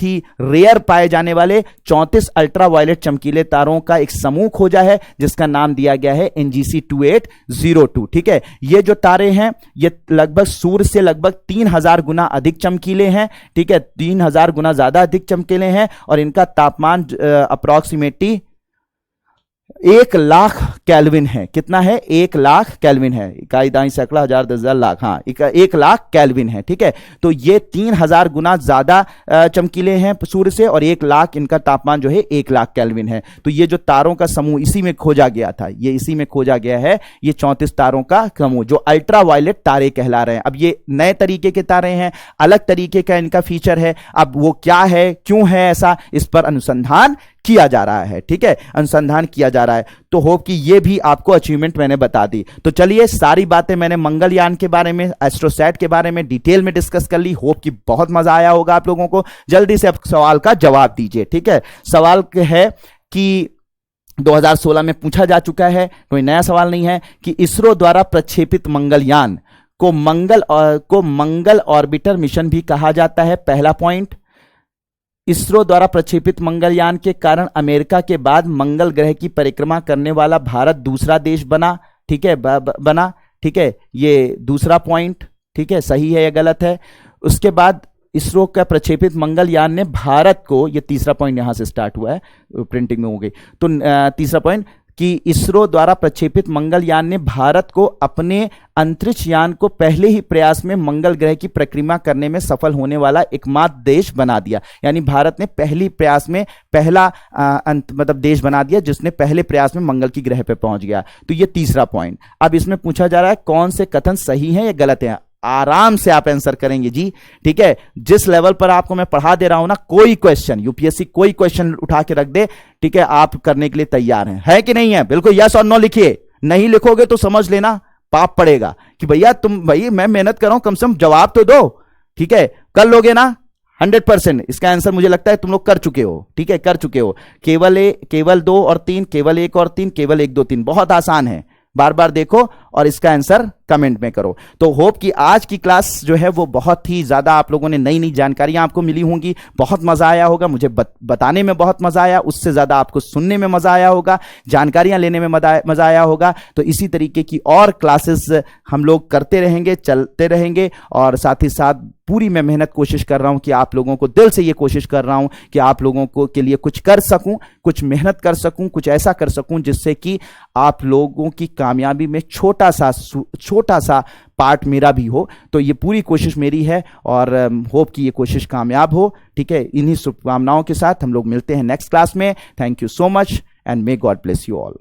ही रेयर पाए जाने वाले 34 अल्ट्रावायलेट चमकीले तारों का एक समूह खोजा है जिसका नाम दिया गया है NGC 2802। ठीक है, ये जो तारे हैं ये लगभग सूर्य से लगभग 3000 गुना अधिक चमकीले हैं। ठीक है, 3000 गुना ज्यादा अधिक चमकीले हैं और इनका तापमान अप्रॉक्सीमेटली 1,00,000 केल्विन है। कितना है? 1,00,000 केल्विन है। इकाई दाई सैकड़ा हजार 10,000 लाख, हाँ 1,00,000 केल्विन है। ठीक है, तो ये 3000 गुना ज्यादा चमकीले हैं सूर्य से और 1,00,000 इनका तापमान जो है 1,00,000 केल्विन है। तो ये जो तारों का समूह इसी में खोजा गया था, ये इसी में खोजा गया है, ये 34 तारों का समूह जो अल्ट्रावायलेट तारे कहला रहे हैं। अब ये नए तरीके के तारे हैं, अलग तरीके का इनका फीचर है। अब वो क्या है, क्यों है ऐसा, इस पर अनुसंधान किया जा रहा है। ठीक है, अनुसंधान किया जा रहा है। तो होप कि ये भी आपको अचीवमेंट मैंने बता दी। तो चलिए, सारी बातें मैंने मंगलयान के बारे में, एस्ट्रोसैट के बारे में डिटेल में डिस्कस कर ली। होप कि बहुत मजा आया होगा आप लोगों को। जल्दी से अब सवाल का जवाब दीजिए। ठीक है, सवाल है कि 2016 में पूछा जा चुका है, कोई नया सवाल नहीं है, कि इसरो द्वारा प्रक्षेपित मंगलयान को मंगल ऑर्बिटर मिशन भी कहा जाता है। पहला पॉइंट, इसरो द्वारा प्रक्षेपित मंगलयान के कारण अमेरिका के बाद मंगल ग्रह की परिक्रमा करने वाला भारत दूसरा देश बना। ठीक है, बना। ठीक है, ये दूसरा पॉइंट, ठीक है, सही है या गलत है। उसके बाद इसरो का प्रक्षेपित मंगलयान ने भारत को, ये तीसरा पॉइंट यहां से स्टार्ट हुआ है, प्रिंटिंग में हो गई, तो तीसरा पॉइंट कि इसरो द्वारा प्रक्षेपित मंगलयान ने भारत को अपने अंतरिक्ष यान को पहले ही प्रयास में मंगल ग्रह की परिक्रमा करने में सफल होने वाला एकमात्र देश बना दिया। यानी भारत ने पहली प्रयास में पहला मतलब देश बना दिया जिसने पहले प्रयास में मंगल की ग्रह पे पहुंच गया। तो ये तीसरा पॉइंट। अब इसमें पूछा जा रहा है कौन से कथन सही हैं या गलत हैं। आराम से आप आंसर करेंगे जी। ठीक है, जिस लेवल पर आपको मैं पढ़ा दे रहा हूं ना, कोई क्वेश्चन यूपीएससी कोई क्वेश्चन उठा के रख दे, ठीक है, आप करने के लिए तैयार हैं, है कि नहीं है? बिल्कुल यस और नो लिखिए। नहीं लिखोगे तो समझ लेना पाप पड़ेगा कि भैया भाई मैं मेहनत कर रहा हूं, कम से कम जवाब तो दो। ठीक है, कर लोगे ना 100%। इसका आंसर मुझे लगता है तुम लोग कर चुके हो। ठीक है, कर चुके हो। केवल 2 और 3, केवल 1 और 3, केवल 1 2 3, बहुत आसान है। बार बार देखो और इसका आंसर कमेंट में करो। तो होप कि आज की क्लास जो है वो बहुत ही ज्यादा आप लोगों ने नई जानकारियां आपको मिली होंगी, बहुत मजा आया होगा। मुझे बताने में बहुत मजा आया, उससे ज्यादा आपको सुनने में मजा आया होगा, जानकारियां लेने में मजा आया होगा। तो इसी तरीके की और क्लासेस हम लोग करते रहेंगे, चलते रहेंगे। और साथ ही साथ पूरी मैं मेहनत कोशिश कर रहा हूं कि आप लोगों को, दिल से ये कोशिश कर रहा हूं कि आप लोगों को के लिए कुछ कर सकूं, कुछ मेहनत कर सकूं, कुछ ऐसा कर सकूं जिससे कि आप लोगों की कामयाबी में छोटा सा पार्ट मेरा भी हो। तो ये पूरी कोशिश मेरी है और होप कि ये कोशिश कामयाब हो। ठीक है, इन्हीं शुभकामनाओं के साथ हम लोग मिलते हैं नेक्स्ट क्लास में। Thank you so much and may God bless you all.